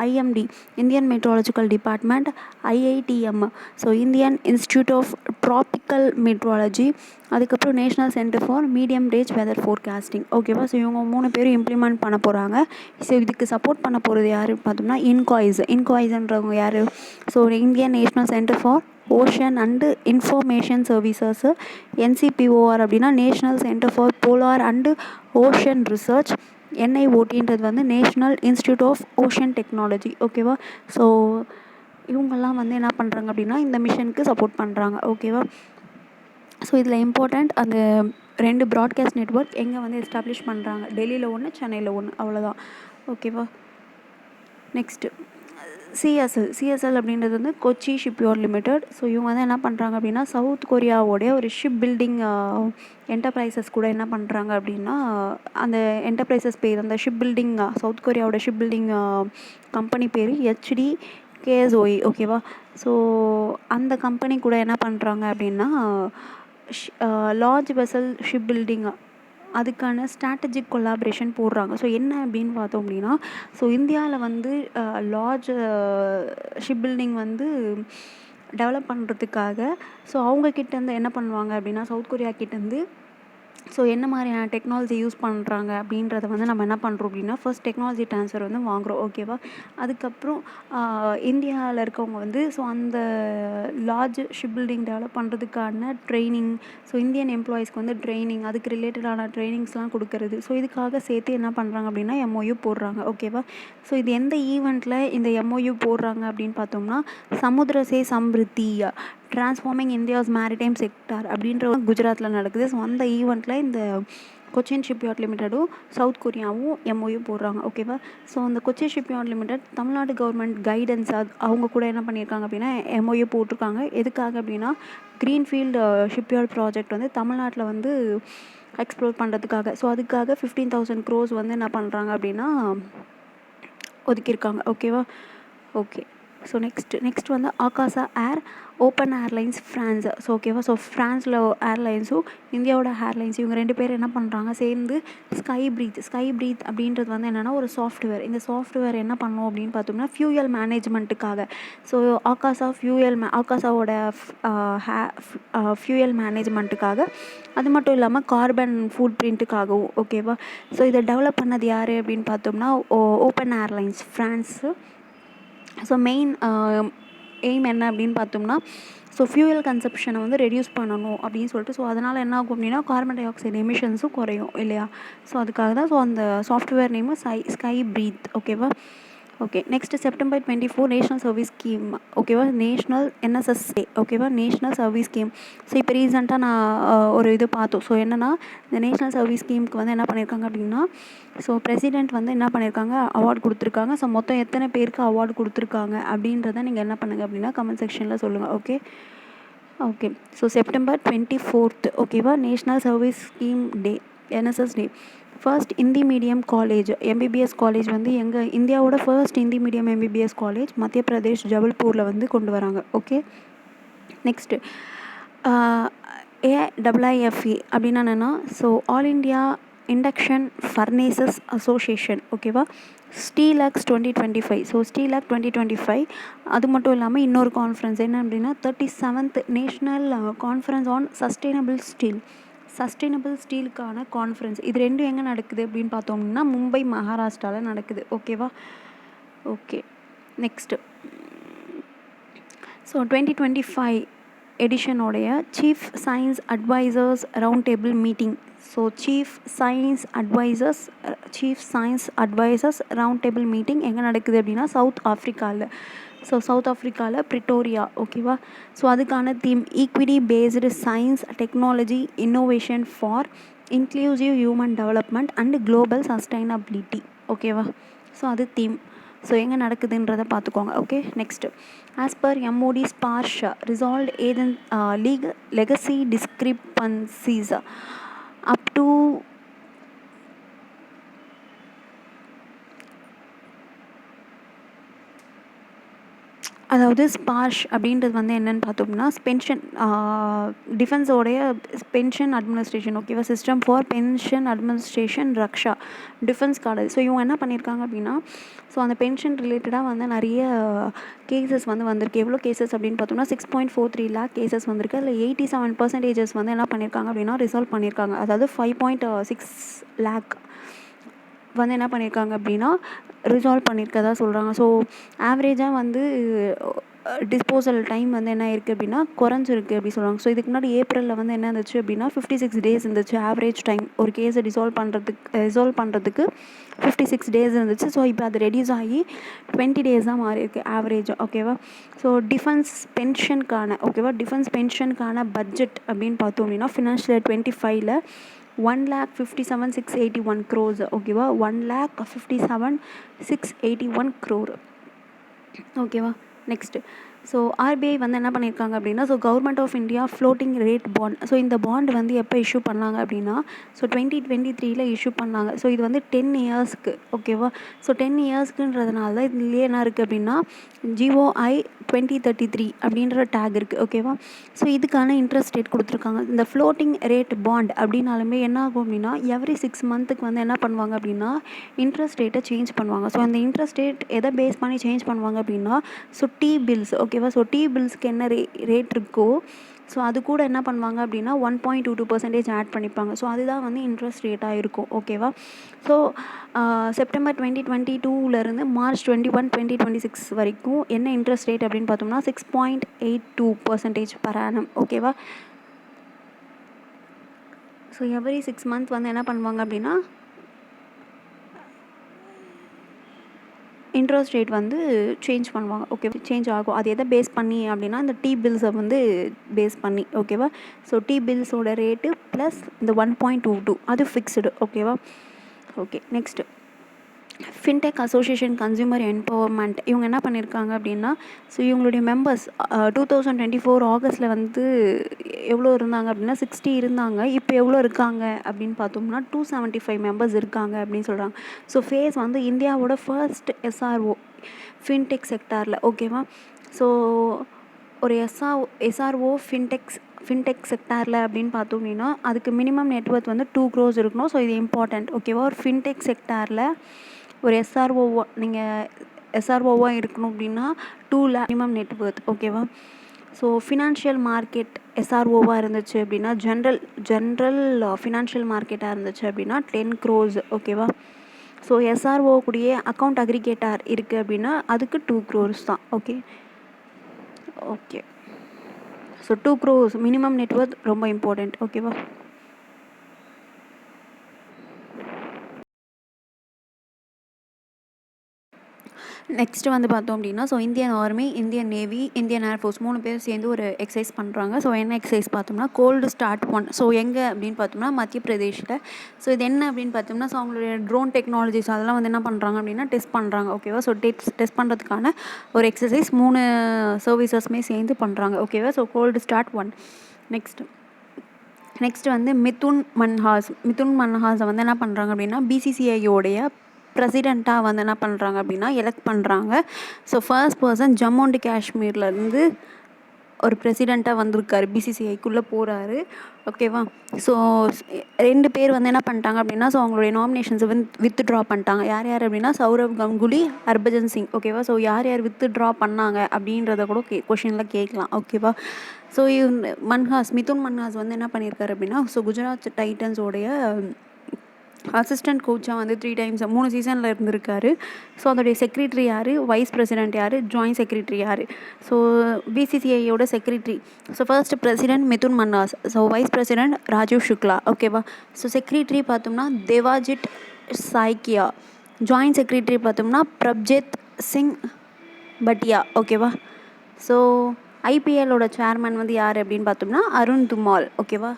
IMD, Indian meteorological department, IITM, so Indian institute of tropical meteorology, அதுக்கப்புறம் national centre for medium range weather forecasting. ஓகேவா? ஸோ இவங்க 3 பேரும் இம்ப்ளிமெண்ட் பண்ண போகிறாங்க. ஸோ இதுக்கு சப்போர்ட் பண்ண போகிறது யார் பார்த்தோம்னா இன்காய்ஸ்ன்றவங்க யார், so Indian national centre for ocean and information services, NCPOR அப்படின்னா national centre for polar and ocean research, என்ஐஓடின்றது வந்து national institute of ocean technology. ஓகேவா? ஸோ இவங்கெல்லாம் வந்து என்ன பண்ணுறாங்க அப்படின்னா இந்த மிஷனுக்கு சப்போர்ட் பண்ணுறாங்க. ஓகேவா? ஸோ இதில் இம்பார்ட்டண்ட் அந்த 2 ப்ராட்காஸ்ட் நெட்வொர்க் எங்கே வந்து எஸ்டாப்ளிஷ் பண்ணுறாங்க, டெல்லியில் ஒன்று, சென்னையில் ஒன்று, அவ்வளோதான். ஓகேவா? நெக்ஸ்ட்டு சிஎஸ்எல் அப்படின்றது வந்து கொச்சி ஷிப்யார்ட் லிமிடெட். ஸோ இவங்க வந்து என்ன பண்ணுறாங்க அப்படின்னா சவுத் கொரியாவோடைய ஒரு ஷிப் பில்டிங் என்டர்பிரைசஸ் கூட என்ன பண்ணுறாங்க அப்படின்னா, அந்த என்டர்பிரைசஸ் பேர், அந்த ஷிப் பில்டிங் சவுத் கொரியாவோட ஷிப் பில்டிங் கம்பெனி பேர் HDKSOE. ஓகேவா? ஸோ அந்த கம்பெனி கூட என்ன பண்ணுறாங்க அப்படின்னா லார்ஜ் வெசல் ஷிப் பில்டிங் அதுக்கான ஸ்ட்ராட்டஜிக் கொலாபரேஷன் போடுறாங்க. ஸோ என்ன அப்படின்னு பார்த்தோம் அப்படின்னா, ஸோ இந்தியாவில் வந்து லார்ஜ் ஷிப் பில்டிங் வந்து டெவலப் பண்ணுறதுக்காக ஸோ அவங்கக்கிட்டேருந்து என்ன பண்ணுவாங்க அப்படின்னா சவுத் கொரியா கிட்டேருந்து ஸோ என்ன மாதிரியான டெக்னாலஜி யூஸ் பண்ணுறாங்க அப்படின்றத வந்து நம்ம என்ன பண்ணுறோம் அப்படின்னா ஃபர்ஸ்ட் டெக்னாலஜி ட்ரான்ஸ்ஃபர் வந்து வாங்குகிறோம். ஓகேவா? அதுக்கப்புறம் இந்தியாவில் இருக்கவங்க வந்து ஸோ அந்த லார்ஜ் ஷிப் பில்டிங் டெவலப் பண்ணுறதுக்கான ட்ரைனிங், ஸோ இந்தியன் எம்ப்ளாயீஸ்க்கு வந்து ட்ரைனிங், அதுக்கு ரிலேட்டடான ட்ரைனிங்ஸ்லாம் கொடுக்கறது. ஸோ இதுக்காக சேர்த்து என்ன பண்ணுறாங்க அப்படின்னா MOU போடுறாங்க. ஓகேவா? ஸோ இது எந்த ஈவெண்ட்டில் இந்த MOU போடுறாங்க அப்படின்னு பார்த்தோம்னா Samudra se Samriddhi transforming India's maritime sector அப்படின்ற குஜராத்தில் நடக்குது. ஸோ அந்த ஈவெண்ட்டில் இந்த கொச்சின் ஷிப்யார்ட் லிமிட்டடும் சவுத் கொரியாவும் MOU போடுறாங்க. ஓகேவா? ஸோ அந்த Cochin shipyard limited Tamil Nadu government guidance அவங்க கூட என்ன பண்ணியிருக்காங்க அப்படின்னா MOU போட்டிருக்காங்க. எதுக்காக அப்படின்னா க்ரீன்ஃபீல்டு ஷிப்யார்ட் ப்ராஜெக்ட் வந்து தமிழ்நாட்டில் வந்து எக்ஸ்ப்ளோர் பண்ணுறதுக்காக. ஸோ அதுக்காக 15,000 crores வந்து என்ன பண்ணுறாங்க அப்படின்னா ஒதுக்கியிருக்காங்க. ஓகேவா? ஓகே. ஸோ நெக்ஸ்ட் வந்து ஆகாசா ஏர் ஓப்பன் ஏர்லைன்ஸ் ஃப்ரான்ஸ். ஸோ ஓகேவா? ஸோ ஃப்ரான்ஸில் ஏர்லைன்ஸும் இந்தியாவோட ஏர்லைன்ஸ் இவங்க 2 பேர் என்ன பண்ணுறாங்க சேர்ந்து ஸ்கை ப்ரீத் அப்படின்றது வந்து என்னென்னா ஒரு சாஃப்ட்வேர். இந்த சாஃப்ட்வேர் என்ன பண்ணோம் அப்படின்னு பார்த்தோம்னா ஃபியூயல் மேனேஜ்மெண்ட்டுக்காக. ஸோ ஆகாசாவோட ஃபியூயல் மேனேஜ்மெண்ட்டுக்காக, அது மட்டும் இல்லாமல் கார்பன் ஃபுட் பிரிண்ட்டுக்காகவும். ஓகேவா? ஸோ இதை டெவலப் பண்ணது யார் அப்படின்னு பார்த்தோம்னா open airlines France. So main aim என்ன அப்படின்னு பார்த்தோம்னா ஸோ ஃபியூயல் கன்சப்ஷனை வந்து ரெடியூஸ் பண்ணணும் அப்படின்னு சொல்லிட்டு. ஸோ அதனால் என்ன ஆகும் அப்படின்னா கார்பன் டை ஆக்சைடு எமிஷன்ஸும் குறையும் இல்லையா? ஸோ அதுக்காக தான். ஸோ அந்த சாஃப்ட்வேர் நேமு ஸ்கை ப்ரீத். ஓகேவா? Okay. Next September 24 national service scheme. ஓகேவா? நேஷ்னல் NSS டே. ஓகேவா? National service scheme. ஸோ இப்போ ரீசெண்டாக நான் ஒரு இது பார்த்தோம். ஸோ என்னென்னா இந்த நேஷ்னல் சர்வீஸ் ஸ்கீமுக்கு வந்து என்ன பண்ணியிருக்காங்க அப்படின்னா ஸோ பிரசிடெண்ட் வந்து என்ன பண்ணியிருக்காங்க அவார்டு கொடுத்துருக்காங்க. ஸோ மொத்தம் எத்தனை பேருக்கு அவார்டு கொடுத்துருக்காங்க அப்படின்றத நீங்கள் என்ன பண்ணுங்கள் அப்படின்னா கமெண்ட் செக்ஷனில் சொல்லுங்கள். ஓகே. So September 24. ஓகேவா? National service scheme day, NSS day. First Hindi medium college MBBS college வந்து இந்தியாவோட first Hindi medium MBBS college Madhya Pradesh ஜபல்பூரில் வந்து கொண்டு வராங்க. ஓகே. நெக்ஸ்ட்டு AIIFE அப்படின்னா என்னென்னா so all India induction furnaces association. ஓகேவா? ஸ்டீலாக்ஸ் 2025. ஸோ ஸ்டீலாக் 2025. அது மட்டும் இல்லாமல் இன்னொரு கான்ஃபரன்ஸ் என்ன அப்படின்னா 37th national conference on sustainable ஸ்டீலுக்கான கான்ஃபரன்ஸ். இது 2 எங்கே நடக்குது அப்படின்னு பார்த்தோம்னா மும்பை மகாராஷ்டிராவில் நடக்குது. ஓகேவா? ஓகே. நெக்ஸ்ட்டு ஸோ 2025 எடிஷனோடைய chief science advisers round table meeting. So chief science advisers round table meeting எங்கே நடக்குது அப்படின்னா சவுத் ஆஃப்ரிக்காவில். ஸோ சவுத் ஆஃப்ரிக்காவில் ப்ரிட்டோரியா. ஓகேவா. ஸோ அதுக்கான theme equity based science technology innovation for inclusive human development and global sustainability. ஓகேவா. So அது theme. So எங்கே நடக்குதுன்றதை பார்த்துக்கோங்க. Okay. Next as per MOD Sparsh resolved ஏதன் லெகசி டிஸ்கிரிப்பன்சிஸ் அப் டு அதாவது ஸ்பார்ஷ் அப்படின்றது வந்து என்னென்னு பார்த்தோம்னா டிஃபென்ஸோடைய பென்ஷன் அட்மினிஸ்ட்ரேஷன். ஓகேவா. System for pension administration Raksha டிஃபென்ஸ்க்கானது. ஸோ இவங்க என்ன பண்ணியிருக்காங்க அப்படின்னா ஸோ அந்த பென்ஷன் ரிலேட்டடாக வந்து நிறைய கேசஸ் வந்து வந்திருக்கு. எவ்வளோ கேசஸ் அப்படின்னு பார்த்தோம்னா 6.43 lakh கேசஸ் வந்திருக்கு. அதில் 87% வந்து என்ன பண்ணியிருக்காங்க அப்படின்னா ரிசால்வ் பண்ணியிருக்காங்க. அதாவது 5.6 lakh வந்து என்ன பண்ணியிருக்காங்க அப்படின்னா ரிசால்வ் பண்ணியிருக்கதா சொல்கிறாங்க. ஸோ ஆவரேஜாக வந்து டிஸ்போசல் டைம் வந்து என்ன இருக்குது அப்படின்னா குறைஞ்சிருக்கு அப்படி சொல்கிறாங்க. ஸோ இதுக்கு முன்னாடி ஏப்ரலில் வந்து என்ன இருந்துச்சு அப்படின்னா 56 days இருந்துச்சு ஆவரேஜ் டைம் ஒரு கேஸை ரிசால்வ் பண்ணுறதுக்கு 56 days இருந்துச்சு. ஸோ இப்போ அது ரெடியூஸ் ஆகி 20 days தான் மாறி இருக்குது ஆவரேஜ். ஓகேவா. ஸோ டிஃபென்ஸ் பென்ஷனுக்கான பட்ஜெட் அப்படின்னு பார்த்தோம் அப்படின்னா ஃபினான்ஷியல் 25ல் 1,57,681 crores. ஓகேவா. 1,57,681 crore. ஓகேவா. நெக்ஸ்ட்டு ஸோ ஆர்பிஐ வந்து என்ன பண்ணியிருக்காங்க அப்படின்னா so government of India floating rate bond. So இந்த பாண்ட் வந்து எப்போ இஷ்யூ பண்ணாங்க அப்படின்னா ஸோ 2023 இஷ்யூ பண்ணாங்க. ஸோ இது வந்து 10 yearsக்கு. ஓகேவா. ஸோ 10 yearsக்குன்றதுனால தான் இதுலேயே என்ன இருக்குது அப்படின்னா GOI 2033 அப்படின்ற டேக் இருக்குது. ஓகேவா. ஸோ இதுக்கான இன்ட்ரெஸ்ட் ரேட் கொடுத்துருக்காங்க. இந்த ஃப்ளோட்டிங் ரேட் பாண்ட் அப்படின்னாலுமே என்ன ஆகும் அப்படின்னா எவ்ரி 6 months வந்து என்ன பண்ணுவாங்க அப்படின்னா இன்ட்ரெஸ்ட் ரேட்டை சேஞ்ச் பண்ணுவாங்க. ஸோ அந்த இன்ட்ரெஸ்ட் ரேட் எதை பேஸ் பண்ணி சேஞ்ச் பண்ணுவாங்க அப்படின்னா ஸோ T பில்ஸ். ஓகேவா. ஸோ T பில்ஸ்க்கு என்ன ரேட் இருக்கோ ஸோ அது கூட என்ன பண்ணுவாங்க அப்படின்னா 1.22% ஆட் பண்ணிப்பாங்க. ஸோ அதுதான் வந்து இன்ட்ரெஸ்ட் ரேட்டாக இருக்கும். ஓகேவா. ஸோ செப்டம்பர் 2022 மார்ச் 21, 2026 வரைக்கும் என்ன இன்ட்ரெஸ்ட் ரேட் அப்படின்னு பார்த்தோம்னா 6.82% per annum. ஓகேவா. ஸோ எவ்ரி 6 months வந்து என்ன பண்ணுவாங்க அப்படின்னா இன்ட்ரெஸ்ட் ரேட் வந்து சேஞ்ச் பண்ணுவாங்க. ஓகே. சேஞ்ச் ஆகும். அது எதை பேஸ் பண்ணி அப்படின்னா இந்த T பில்ஸை வந்து பேஸ் பண்ணி. ஓகேவா. ஸோ T பில்ஸோட ரேட்டு ப்ளஸ் இந்த 1.22 அது ஃபிக்ஸ்டு. ஓகேவா. Okay. Next fintech association consumer empowerment இவங்க என்ன பண்ணியிருக்காங்க அப்படின்னா ஸோ இவங்களுடைய மெம்பர்ஸ் 2024 ஆகஸ்ட்டில் வந்து எவ்வளோ இருந்தாங்க அப்படின்னா 60 இருந்தாங்க. இப்போ எவ்வளோ இருக்காங்க அப்படின்னு பார்த்தோம்னா 275 மெம்பர்ஸ் இருக்காங்க அப்படின்னு சொல்கிறாங்க. ஸோ ஃபேஸ் வந்து இந்தியாவோட ஃபர்ஸ்ட் SRO ஃபின்டெக் செக்டாரில். ஓகேவா. ஸோ ஒரு SRO ஃபின்டெக் செக்டாரில் அப்படின்னு பார்த்தோம் அப்படின்னா அதுக்கு மினிமம் நெட்வொர்த் வந்து 2 crores இருக்கணும். ஸோ இது இம்பார்ட்டண்ட். ஓகேவா. ஒரு ஃபின்டெக் செக்டாரில் ஒரு SROவாக இருக்கணும் அப்படின்னா 2 lakh மினிமம் நெட்வொர்த். ஓகேவா. ஸோ ஃபினான்ஷியல் மார்க்கெட் SROவாக இருந்துச்சு அப்படின்னா ஜென்ரல் ஃபினான்ஷியல் மார்க்கெட்டாக இருந்துச்சு அப்படின்னா 10 crores. ஓகேவா. ஸோ SRO கூடயே அக்கௌண்ட் அக்ரிகேட்டர் இருக்குது அப்படின்னா அதுக்கு 2 crores தான். Okay. So 2 crores minimum net worth ரொம்ப இம்பார்ட்டண்ட். ஓகேவா. நெக்ஸ்ட்டு வந்து பார்த்தோம் அப்படின்னா so Indian army, Indian navy, Indian air force 3 பேர் சேர்ந்து ஒரு எக்ஸசைஸ் பண்ணுறாங்க. ஸோ என்ன எக்ஸசைஸ் பார்த்தோம்னா கோல்டு ஸ்டார்ட் 1. ஸோ எங்கே அப்படின்னு பார்த்தோம்னா மத்திய பிரதேஷில். ஸோ இது என்ன அப்படின்னு பார்த்தோம்னா ஸோ அவங்களுடைய ட்ரோன் டெக்னாலஜிஸ் அதெல்லாம் வந்து என்ன பண்ணுறாங்க அப்படின்னா டெஸ்ட் பண்ணுறாங்க. ஓகேவா. ஸோ டெஸ்ட் பண்ணுறதுக்கான ஒரு எக்ஸசைஸ் 3 சர்வீசஸுமே சேர்ந்து பண்ணுறாங்க. ஓகேவா. So gold start 1. நெக்ஸ்ட்டு வந்து மிதுன் மன்ஹாஸை வந்து என்ன பண்ணுறாங்க அப்படின்னா BCCIயோடைய ப்ரெசிடெண்ட்டாக வந்து என்ன பண்ணுறாங்க அப்படின்னா எலெக்ட் பண்ணுறாங்க. So first person Jammu and காஷ்மீர்லேருந்து ஒரு ப்ரெசிடெண்ட்டாக வந்திருக்காரு. BCCIக்குள்ளே போகிறாரு. ஓகேவா. ஸோ 2 பேர் வந்து என்ன பண்ணிட்டாங்க அப்படின்னா ஸோ அவங்களுடைய நாமினேஷன்ஸை வந்து வித்ட்ரா பண்ணிட்டாங்க. யார் அப்படின்னா சௌரவ் கங்குலி, ஹர்பஜன் சிங். ஓகேவா. ஸோ யார் வித்ட்ரா பண்ணாங்க அப்படின்றத கூட கொஷினில் கேட்கலாம். ஓகேவா. ஸோ மிதுன் மன்ஹாஸ் வந்து என்ன பண்ணியிருக்காரு அப்படின்னா ஸோ குஜராத் டைட்டன்ஸோடைய அசிஸ்டன்ட் கோச்சாக வந்து 3 டைம்ஸ் 3 சீசனில் இருந்திருக்காரு. ஸோ அதோடைய செக்ரட்டரி யார், வைஸ் பிரசிடென்ட் யார், ஜாயின்ட் செக்ரட்டரி யார். ஸோ பிசிசிஐயோட secretary, so first president Mithun Manhas, so vice president Rajeev Shukla. ஓகேவா. ஸோ செக்ரட்டரி பார்த்தோம்னா தேவாஜித் சாய்க்கியா, ஜாயின்ட் செக்ரட்டரி பார்த்தோம்னா பிரப்ஜித் சிங் பட்டியா. ஓகேவா. ஸோ ஐபிஎல்லோட சேர்மன் வந்து யார் அப்படின்னு பார்த்தோம்னா அருண் துமால். ஓகேவா.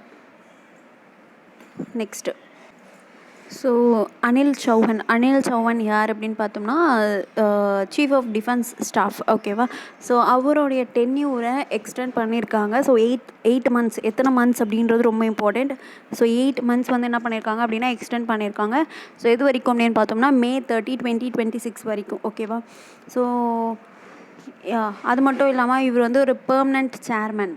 நெக்ஸ்ட்டு ஸோ அனில் சௌஹன் யார் அப்படின்னு பார்த்தோம்னா சீஃப் ஆஃப் டிஃபென்ஸ் ஸ்டாஃப். ஓகேவா. ஸோ அவருடைய டென்யூரை எக்ஸ்டெண்ட் பண்ணியிருக்காங்க. ஸோ எயிட் மந்த்ஸ், எத்தனை மந்த்ஸ் அப்படின்றது ரொம்ப இம்பார்ட்டண்ட். ஸோ 8 months வந்து என்ன பண்ணியிருக்காங்க அப்படின்னா எக்ஸ்டெண்ட் பண்ணியிருக்காங்க. ஸோ எது வரைக்கும் அப்படின்னு பார்த்தோம்னா May 30, 2026 வரைக்கும். ஓகேவா. ஸோ அது மட்டும் இல்லாமல் இவர் வந்து ஒரு பெர்மனண்ட் சேர்மன்.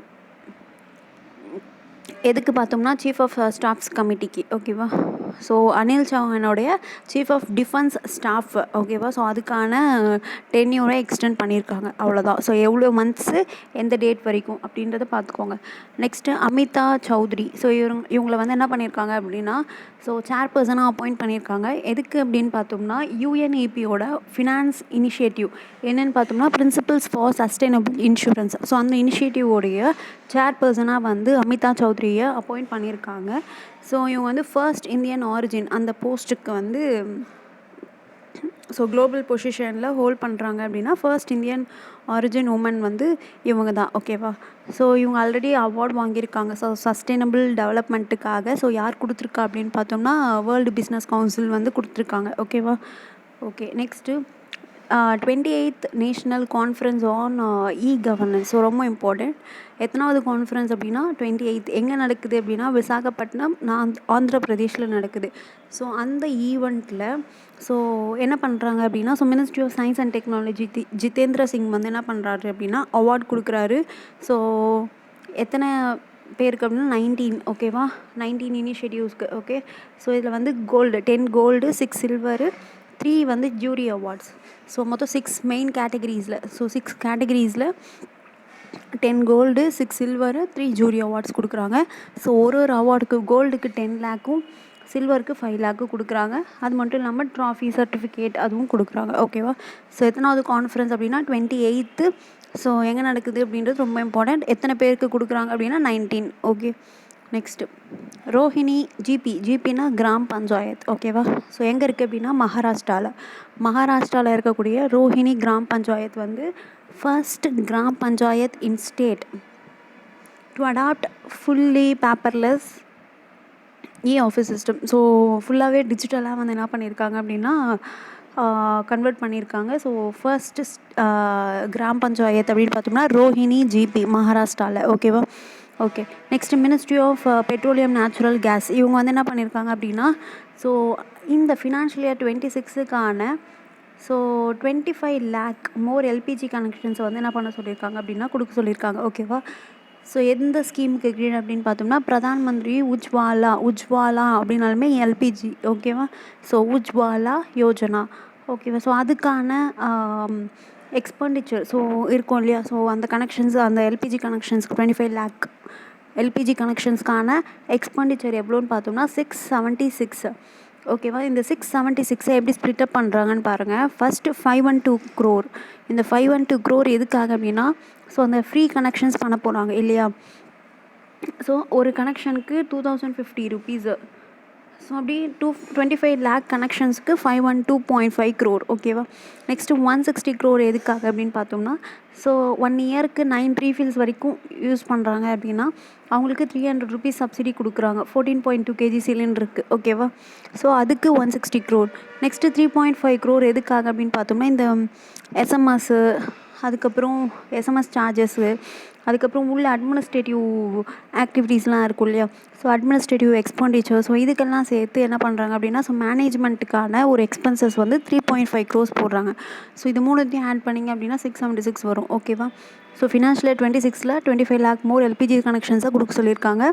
எதுக்கு பார்த்தோம்னா சீஃப் ஆஃப் ஸ்டாஃப்ஸ் கமிட்டிக்கு. ஓகேவா. ஸோ அனில் சௌஹானோடைய சீஃப் ஆஃப் டிஃபென்ஸ் ஸ்டாஃப். ஓகேவா. ஸோ அதுக்கான டென்யூரை எக்ஸ்டெண்ட் பண்ணியிருக்காங்க. அவ்வளோதான். ஸோ எவ்வளோ மந்த்ஸு எந்த டேட் வரைக்கும் அப்படின்றத பார்த்துக்கோங்க. நெக்ஸ்ட்டு அமிதா சௌத்ரி. ஸோ இவங்களை வந்து என்ன பண்ணியிருக்காங்க அப்படின்னா ஸோ சேர்பர்சனாக அப்பாயிண்ட் பண்ணியிருக்காங்க. எதுக்கு அப்படின்னு பார்த்தோம்னா யூஎன்இபியோட ஃபினான்ஸ் இனிஷியேட்டிவ் என்னென்னு பார்த்தோம்னா principles for sustainable insurance. So அந்த இனிஷியேட்டிவோடைய சேர்பர்சனாக வந்து அமிதா சௌத்ரியை அப்பாயிண்ட் பண்ணியிருக்காங்க. ஸோ இவங்க வந்து ஃபர்ஸ்ட் இந்தியன் ஆரிஜின் அந்த போஸ்ட்டுக்கு வந்து ஸோ குளோபல் பொசிஷனில் ஹோல்ட் பண்ணுறாங்க அப்படின்னா ஃபர்ஸ்ட் இந்தியன் ஆரிஜின் உமன் வந்து இவங்க தான். ஓகேவா. ஸோ இவங்க ஆல்ரெடி அவார்ட் வாங்கியிருக்காங்க ஸோ சஸ்டைனபிள் டெவலப்மெண்ட்டுக்காக. ஸோ யார் கொடுத்துருக்கா அப்படின்னு பார்த்தோம்னா வேர்ல்டு பிஸ்னஸ் கவுன்சில் வந்து கொடுத்துருக்காங்க. ஓகேவா. Okay. Next 28th national conference on e governance. So ரொம்ப இம்பார்ட்டண்ட். எத்தனாவது கான்ஃபரன்ஸ் அப்படின்னா 28th. எங்கே நடக்குது அப்படின்னா விசாகப்பட்டினம், ஆந்திர பிரதேஷில் நடக்குது. ஸோ அந்த ஈவெண்ட்டில் ஸோ என்ன பண்ணுறாங்க அப்படின்னா so ministry of science and technology Jitendra Singh வந்து என்ன பண்ணுறாரு அப்படின்னா அவார்ட் கொடுக்குறாரு. ஸோ எத்தனை பேருக்கு அப்படின்னா 19. ஓகேவா. 19 இனிஷியேட்டிவ்ஸ்க்கு. ஓகே. ஸோ இதில் வந்து கோல்டு 10 கோல்டு, 6 சில்வரு, 3 வந்து ஜூரி அவார்ட்ஸ். ஸோ மொத்தம் 6 மெயின் கேட்டகரிஸில். ஸோ 6 கேட்டகரிஸில் 10 கோல்டு, 6 சில்வரு, 3 ஜூரி அவார்ட்ஸ் கொடுக்குறாங்க. ஸோ ஒரு அவார்டுக்கு கோல்டுக்கு 10 lakhம், சில்வருக்கு 5 lakh கொடுக்குறாங்க. அது மட்டும் இல்லாமல் ட்ராஃபி, சர்டிஃபிகேட் அதுவும் கொடுக்குறாங்க. ஓகேவா. ஸோ எத்தனாவது கான்ஃபரன்ஸ் அப்படின்னா 28th. ஸோ எங்கே நடக்குது அப்படின்றது ரொம்ப இம்பார்ட்டண்ட். எத்தனை பேருக்கு கொடுக்குறாங்க அப்படின்னா 19. ஓகே. நெக்ஸ்ட்டு ரோஹிணி ஜிபினா கிராம் பஞ்சாயத். ஓகேவா. ஸோ எங்கே இருக்குது அப்படின்னா மகாராஷ்டிராவில் இருக்கக்கூடிய ரோஹிணி கிராம் பஞ்சாயத் வந்து first gram panchayat in state to adopt fully paperless office system. So ஃபுல்லாகவே டிஜிட்டலாக வந்து என்ன பண்ணியிருக்காங்க அப்படின்னா கன்வெர்ட் பண்ணியிருக்காங்க. ஸோ ஃபர்ஸ்ட்டு கிராம் பஞ்சாயத் அப்படின்னு பார்த்தோம்னா ரோஹிணி ஜிபி மகாராஷ்டிராவில். ஓகேவா. Okay. Next ministry of petroleum natural gas. இவங்க வந்து என்ன பண்ணியிருக்காங்க அப்படின்னா ஸோ இந்த ஃபினான்ஷியல் இயர் 26க்கான ஸோ 25 lakh மோர் எல்பிஜி கனெக்ஷன்ஸை வந்து என்ன பண்ண சொல்லியிருக்காங்க அப்படின்னா கொடுக்க சொல்லியிருக்காங்க. ஓகேவா. ஸோ எந்த ஸ்கீமுக்கு கீழே அப்படின்னு பார்த்தோம்னா பிரதான் மந்திரி உஜ்வாலா அப்படின்னாலுமே எல்பிஜி. ஓகேவா. ஸோ உஜ்வாலா யோஜனா. ஓகேவா. ஸோ அதுக்கான எக்ஸ்பெண்டிச்சர் ஸோ இருக்கும் இல்லையா. ஸோ அந்த கனெக்ஷன்ஸ் அந்த எல்பிஜி கனெக்ஷன்ஸ்க்கு 25 lakh எல்பிஜி கனெக்ஷன்ஸ்க்கான எக்ஸ்பெண்டிச்சர் எவ்வளோன்னு பார்த்தோம்னா 676. ஓகேவா. இந்த 676 எப்படி ஸ்ப்ளிட்டப் பண்ணுறாங்கன்னு பாருங்கள். First 512 crore. இந்த 512 crore எதுக்காக அப்படின்னா ஸோ அந்த ஃப்ரீ கனெக்ஷன்ஸ் பண்ண போகிறாங்க இல்லையா. ஸோ ஒரு கனெக்ஷனுக்கு 2050 rupees. ஸோ அப்படி 25 lakh கனெக்ஷன்ஸ்க்கு 512.5 crore. ஓகேவா. நெக்ஸ்ட்டு 160 crore எதுக்காக அப்படின்னு பார்த்தோம்னா ஸோ 1 yearக்கு 9 refills வரைக்கும் யூஸ் பண்ணுறாங்க அப்படின்னா அவங்களுக்கு 300 rupees சப்சிடி கொடுக்குறாங்க 14.2 kg சிலிண்டருக்கு. ஓகேவா. ஸோ அதுக்கு 160 crore. நெக்ஸ்ட்டு 3.5 crore எதுக்காக அப்படின்னு பார்த்தோம்னா இந்த எஸ்எம்எஸ்ஸு, அதுக்கப்புறம் எஸ்எம்எஸ் சார்ஜஸ்ஸு, அதுக்கப்புறம் உள்ள அட்மினிஸ்ட்ரேட்டிவ் ஆக்டிவிட்டீஸ்லாம் இருக்கும் இல்லையா. So administrative expenditure. ஸோ இதுக்கெல்லாம் சேர்த்து என்ன பண்ணுறாங்க அப்படின்னா ஸோ மேனேஜ்மெண்ட்டுக்கான ஒரு எக்ஸ்பென்சஸ் வந்து 3.5 crores போடுறாங்க. ஸோ இது மூணுத்தையும் ஆட் பண்ணிங்க அப்படின்னா 676 வரும். ஓகேவா. So financial 26ல் 25 lakh more LPG கனெக்ஷன்ஸாக கொடுக்க சொல்லியிருக்காங்க.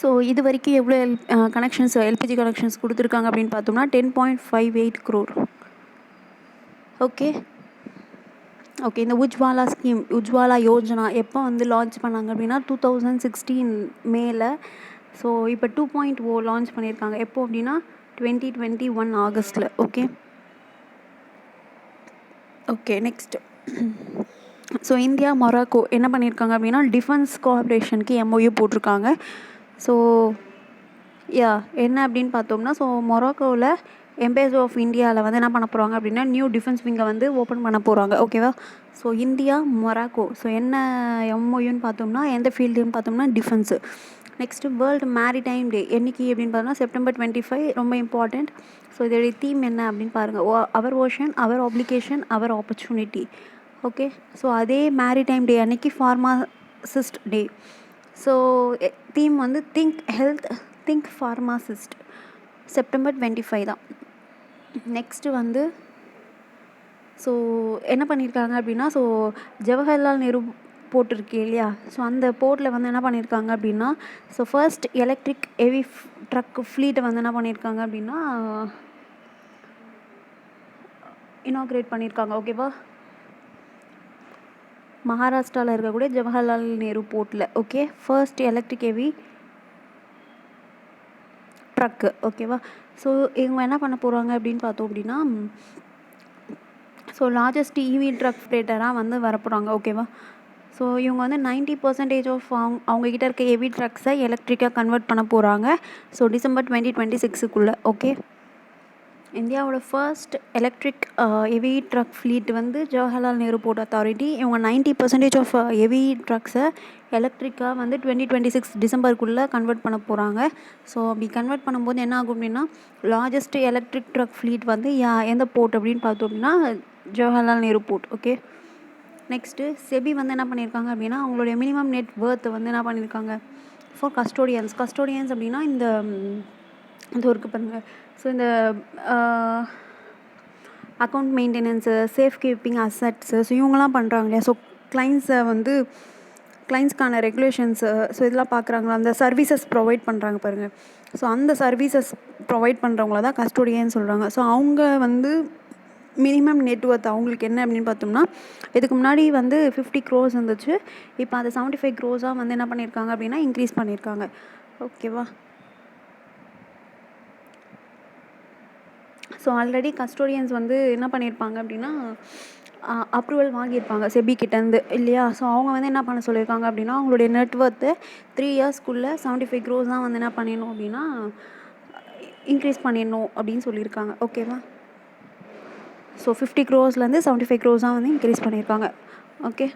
ஸோ இது வரைக்கும் எவ்வளோ கனெக்ஷன்ஸ் எல்பிஜி கனெக்ஷன்ஸ் கொடுத்துருக்காங்க அப்படின்னு பார்த்தோம்னா 10.58 crore. ஓகே. இந்த உஜ்வாலா யோஜனா எப்போ வந்து லான்ச் பண்ணாங்க அப்படின்னா 2016 மேல. ஸோ இப்போ 2.0 லான்ச் பண்ணியிருக்காங்க. எப்போ அப்படின்னா 2021 ஆகஸ்ட்டில். Okay next. So India Morocco என்ன பண்ணியிருக்காங்க அப்படின்னா டிஃபென்ஸ் கோஆப்ரேஷனுக்கு எம்ஓயு போட்டிருக்காங்க. ஸோ என்ன அப்படின்னு பார்த்தோம்னா, ஸோ மொராக்கோவில் எம்பேசி ஆஃப் இந்தியாவில் வந்து என்ன பண்ண போகிறாங்க அப்படின்னா நியூ டிஃபென்ஸ் விங்கை வந்து ஓப்பன் பண்ண போகிறாங்க. ஓகேவா. ஸோ இந்தியா மொராக்கோ ஸோ என்ன எம்ஓயுன்னு பார்த்தோம்னா எந்த ஃபீல்டுன்னு பார்த்தோம்னா டிஃபென்ஸு. நெக்ஸ்ட்டு வேர்ல்டு மேரிடைம் டே என்னைக்கு அப்படின்னு பார்த்தோம்னா செப்டம்பர் 25 ரொம்ப இம்பார்ட்டண்ட். ஸோ இதோடைய தீம் என்ன அப்படின்னு பாருங்கள். அவர் ஓஷன், அவர் ஆப்ளிகேஷன், அவர் ஆப்பர்ச்சுனிட்டி. ஓகே. ஸோ அதே மேரிடைம் டே அன்னைக்கு ஃபார்மாசிஸ்ட் டே. ஸோ தீம் வந்து think health, think pharmacist. September 25 தான். நெக்ஸ்ட்டு வந்து ஸோ என்ன பண்ணியிருக்காங்க அப்படின்னா, ஸோ ஜவஹர்லால் நேரு போர்ட் இருக்கு இல்லையா, ஸோ அந்த போர்ட்டில் வந்து என்ன பண்ணியிருக்காங்க அப்படின்னா, so first electric heavy truck ஃப்ளீட்டை வந்து என்ன பண்ணியிருக்காங்க அப்படின்னா இனாக்ரேட் பண்ணியிருக்காங்க. ஓகேவா. மகாராஷ்டிராவில் இருக்கக்கூடிய ஜவஹர்லால் நேரு போர்ட்டில். Okay. First electric heavy truck. ஓகேவா. ஸோ இவங்க என்ன பண்ண போகிறாங்க அப்படின்னு பார்த்தோம் அப்படின்னா, ஸோ லார்ஜஸ்ட் இவி ட்ரக் ஃப்ரேட்டராக வந்து வரப்போகிறாங்க. ஓகேவா. ஸோ இவங்க வந்து 90% ஆஃப் அவங்கக்கிட்ட இருக்க ஹெவி ட்ரக்ஸை எலக்ட்ரிக்காக கன்வெர்ட் பண்ண போகிறாங்க. So December 2026 okay. இந்தியாவோட first electric heavy truck fleet வந்து ஜவஹர்லால் நேரு போர்ட் அத்தாரிட்டி. இவங்க 90% ஆஃப் ஹெவி ட்ரக்ஸை எலக்ட்ரிக்காக வந்து 2026 டிசம்பருக்குள்ளே கன்வெர்ட் பண்ண போகிறாங்க. ஸோ அப்படி கன்வெர்ட் பண்ணும்போது என்ன ஆகும் அப்படின்னா, லார்ஜஸ்ட் எலக்ட்ரிக் ட்ரக் ஃப்ளீட் வந்து எந்த போர்ட் அப்படின்னு பார்த்தோம் அப்படின்னா Jawaharlal Nehru port. Okay. Next SEBI வந்து என்ன பண்ணியிருக்காங்க அப்படின்னா அவங்களுடைய மினிமம் நெட் ஒர்த் வந்து என்ன பண்ணியிருக்காங்க ஃபார் கஸ்டோடியன்ஸ் அப்படின்னா இந்த ஒர்க்கு பண்ணுங்கள். ஸோ இந்த account maintenance, safe keeping assets, so இவங்கெல்லாம் பண்ணுறாங்க இல்லையா. ஸோ கிளைண்ட்ஸ்க்கான ரெகுலேஷன்ஸு, ஸோ இதெல்லாம் பார்க்குறாங்களா, அந்த சர்வீசஸ் ப்ரொவைட் பண்ணுறாங்க பாருங்கள். ஸோ அந்த சர்வீசஸ் ப்ரொவைட் பண்ணுறவங்கள தான் கஸ்டோடியன்னு சொல்கிறாங்க. ஸோ அவங்க வந்து மினிமம் நெட்ஒர்த் அவங்களுக்கு என்ன அப்படின்னு பார்த்தோம்னா, இதுக்கு முன்னாடி வந்து 50 crores இருந்துச்சு. இப்போ அதை 75 crores வந்து என்ன பண்ணியிருக்காங்க அப்படின்னா இன்க்ரீஸ் பண்ணியிருக்காங்க. ஓகேவா. ஸோ ஆல்ரெடி கஸ்டோடியன்ஸ் வந்து என்ன பண்ணியிருப்பாங்க அப்படின்னா அப்ரூவல் வாங்கியிருப்பாங்க செபி கிட்டேருந்து இல்லையா. ஸோ அவங்க வந்து என்ன பண்ண சொல்லியிருக்காங்க அப்படின்னா அவங்களுடைய நெட்ஒர்த்து 3 yearsக்குள்ளே 75 crores தான் வந்து என்ன பண்ணிடணும் அப்படின்னா இன்க்ரீஸ் பண்ணிடணும் அப்படின்னு சொல்லியிருக்காங்க. ஓகேவா. ஸோ 50 crores-லேருந்து 75 crores தான் வந்து இன்க்ரீஸ் பண்ணியிருக்காங்க. ஓகே.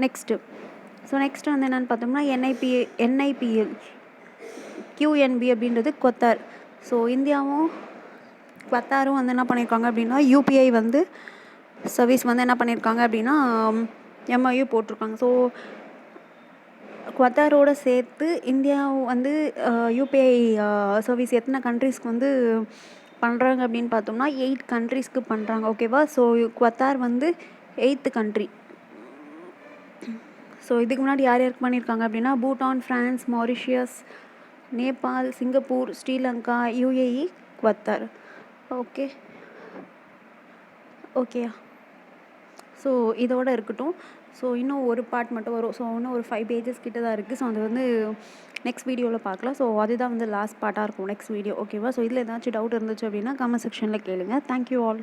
நெக்ஸ்ட்டு வந்து என்னென்னு பார்த்தோம்னா NIPL QNB அப்படின்றது கொத்தார். ஸோ இந்தியாவும் கொத்தாரும் வந்து என்ன பண்ணியிருக்காங்க அப்படின்னா UPI வந்து சர்வீஸ் வந்து என்ன பண்ணியிருக்காங்க அப்படின்னா MOU போட்டிருக்காங்க. ஸோ கொத்தாரோடு சேர்த்து இந்தியா வந்து UPI சர்வீஸ் எத்தனை கண்ட்ரீஸ்க்கு வந்து பண்ணுறாங்க அப்படின்னு பார்த்தோம்னா 8 கண்ட்ரீஸ்க்கு பண்ணுறாங்க. ஓகேவா. ஸோ கொத்தார் வந்து 8th கண்ட்ரி. ஸோ இதுக்கு முன்னாடி யார் யாருக்கு பண்ணியிருக்காங்க அப்படின்னா Bhutan, France, Mauritius, Nepal, Singapore, Sri Lanka, UAE, கொத்தார். ஓகேயா. ஸோ இதோடு இருக்கட்டும். ஸோ இன்னும் ஒரு பார்ட் மட்டும் வரும். ஸோ இன்னும் ஒரு 5 pages கிட்ட தான் இருக்குது. ஸோ அது வந்து நெக்ஸ்ட் வீடியோவில் பார்க்கலாம். ஸோ அதுதான் வந்து லாஸ்ட் பார்ட்டாக இருக்கும் நெக்ஸ்ட் வீடியோ. ஓகேவா. ஸோ இதில் ஏதாச்சும் டவுட் இருந்துச்சு அப்படின்னா கமெண்ட் செக்ஷனில் கேளுங்கள். Thank you all.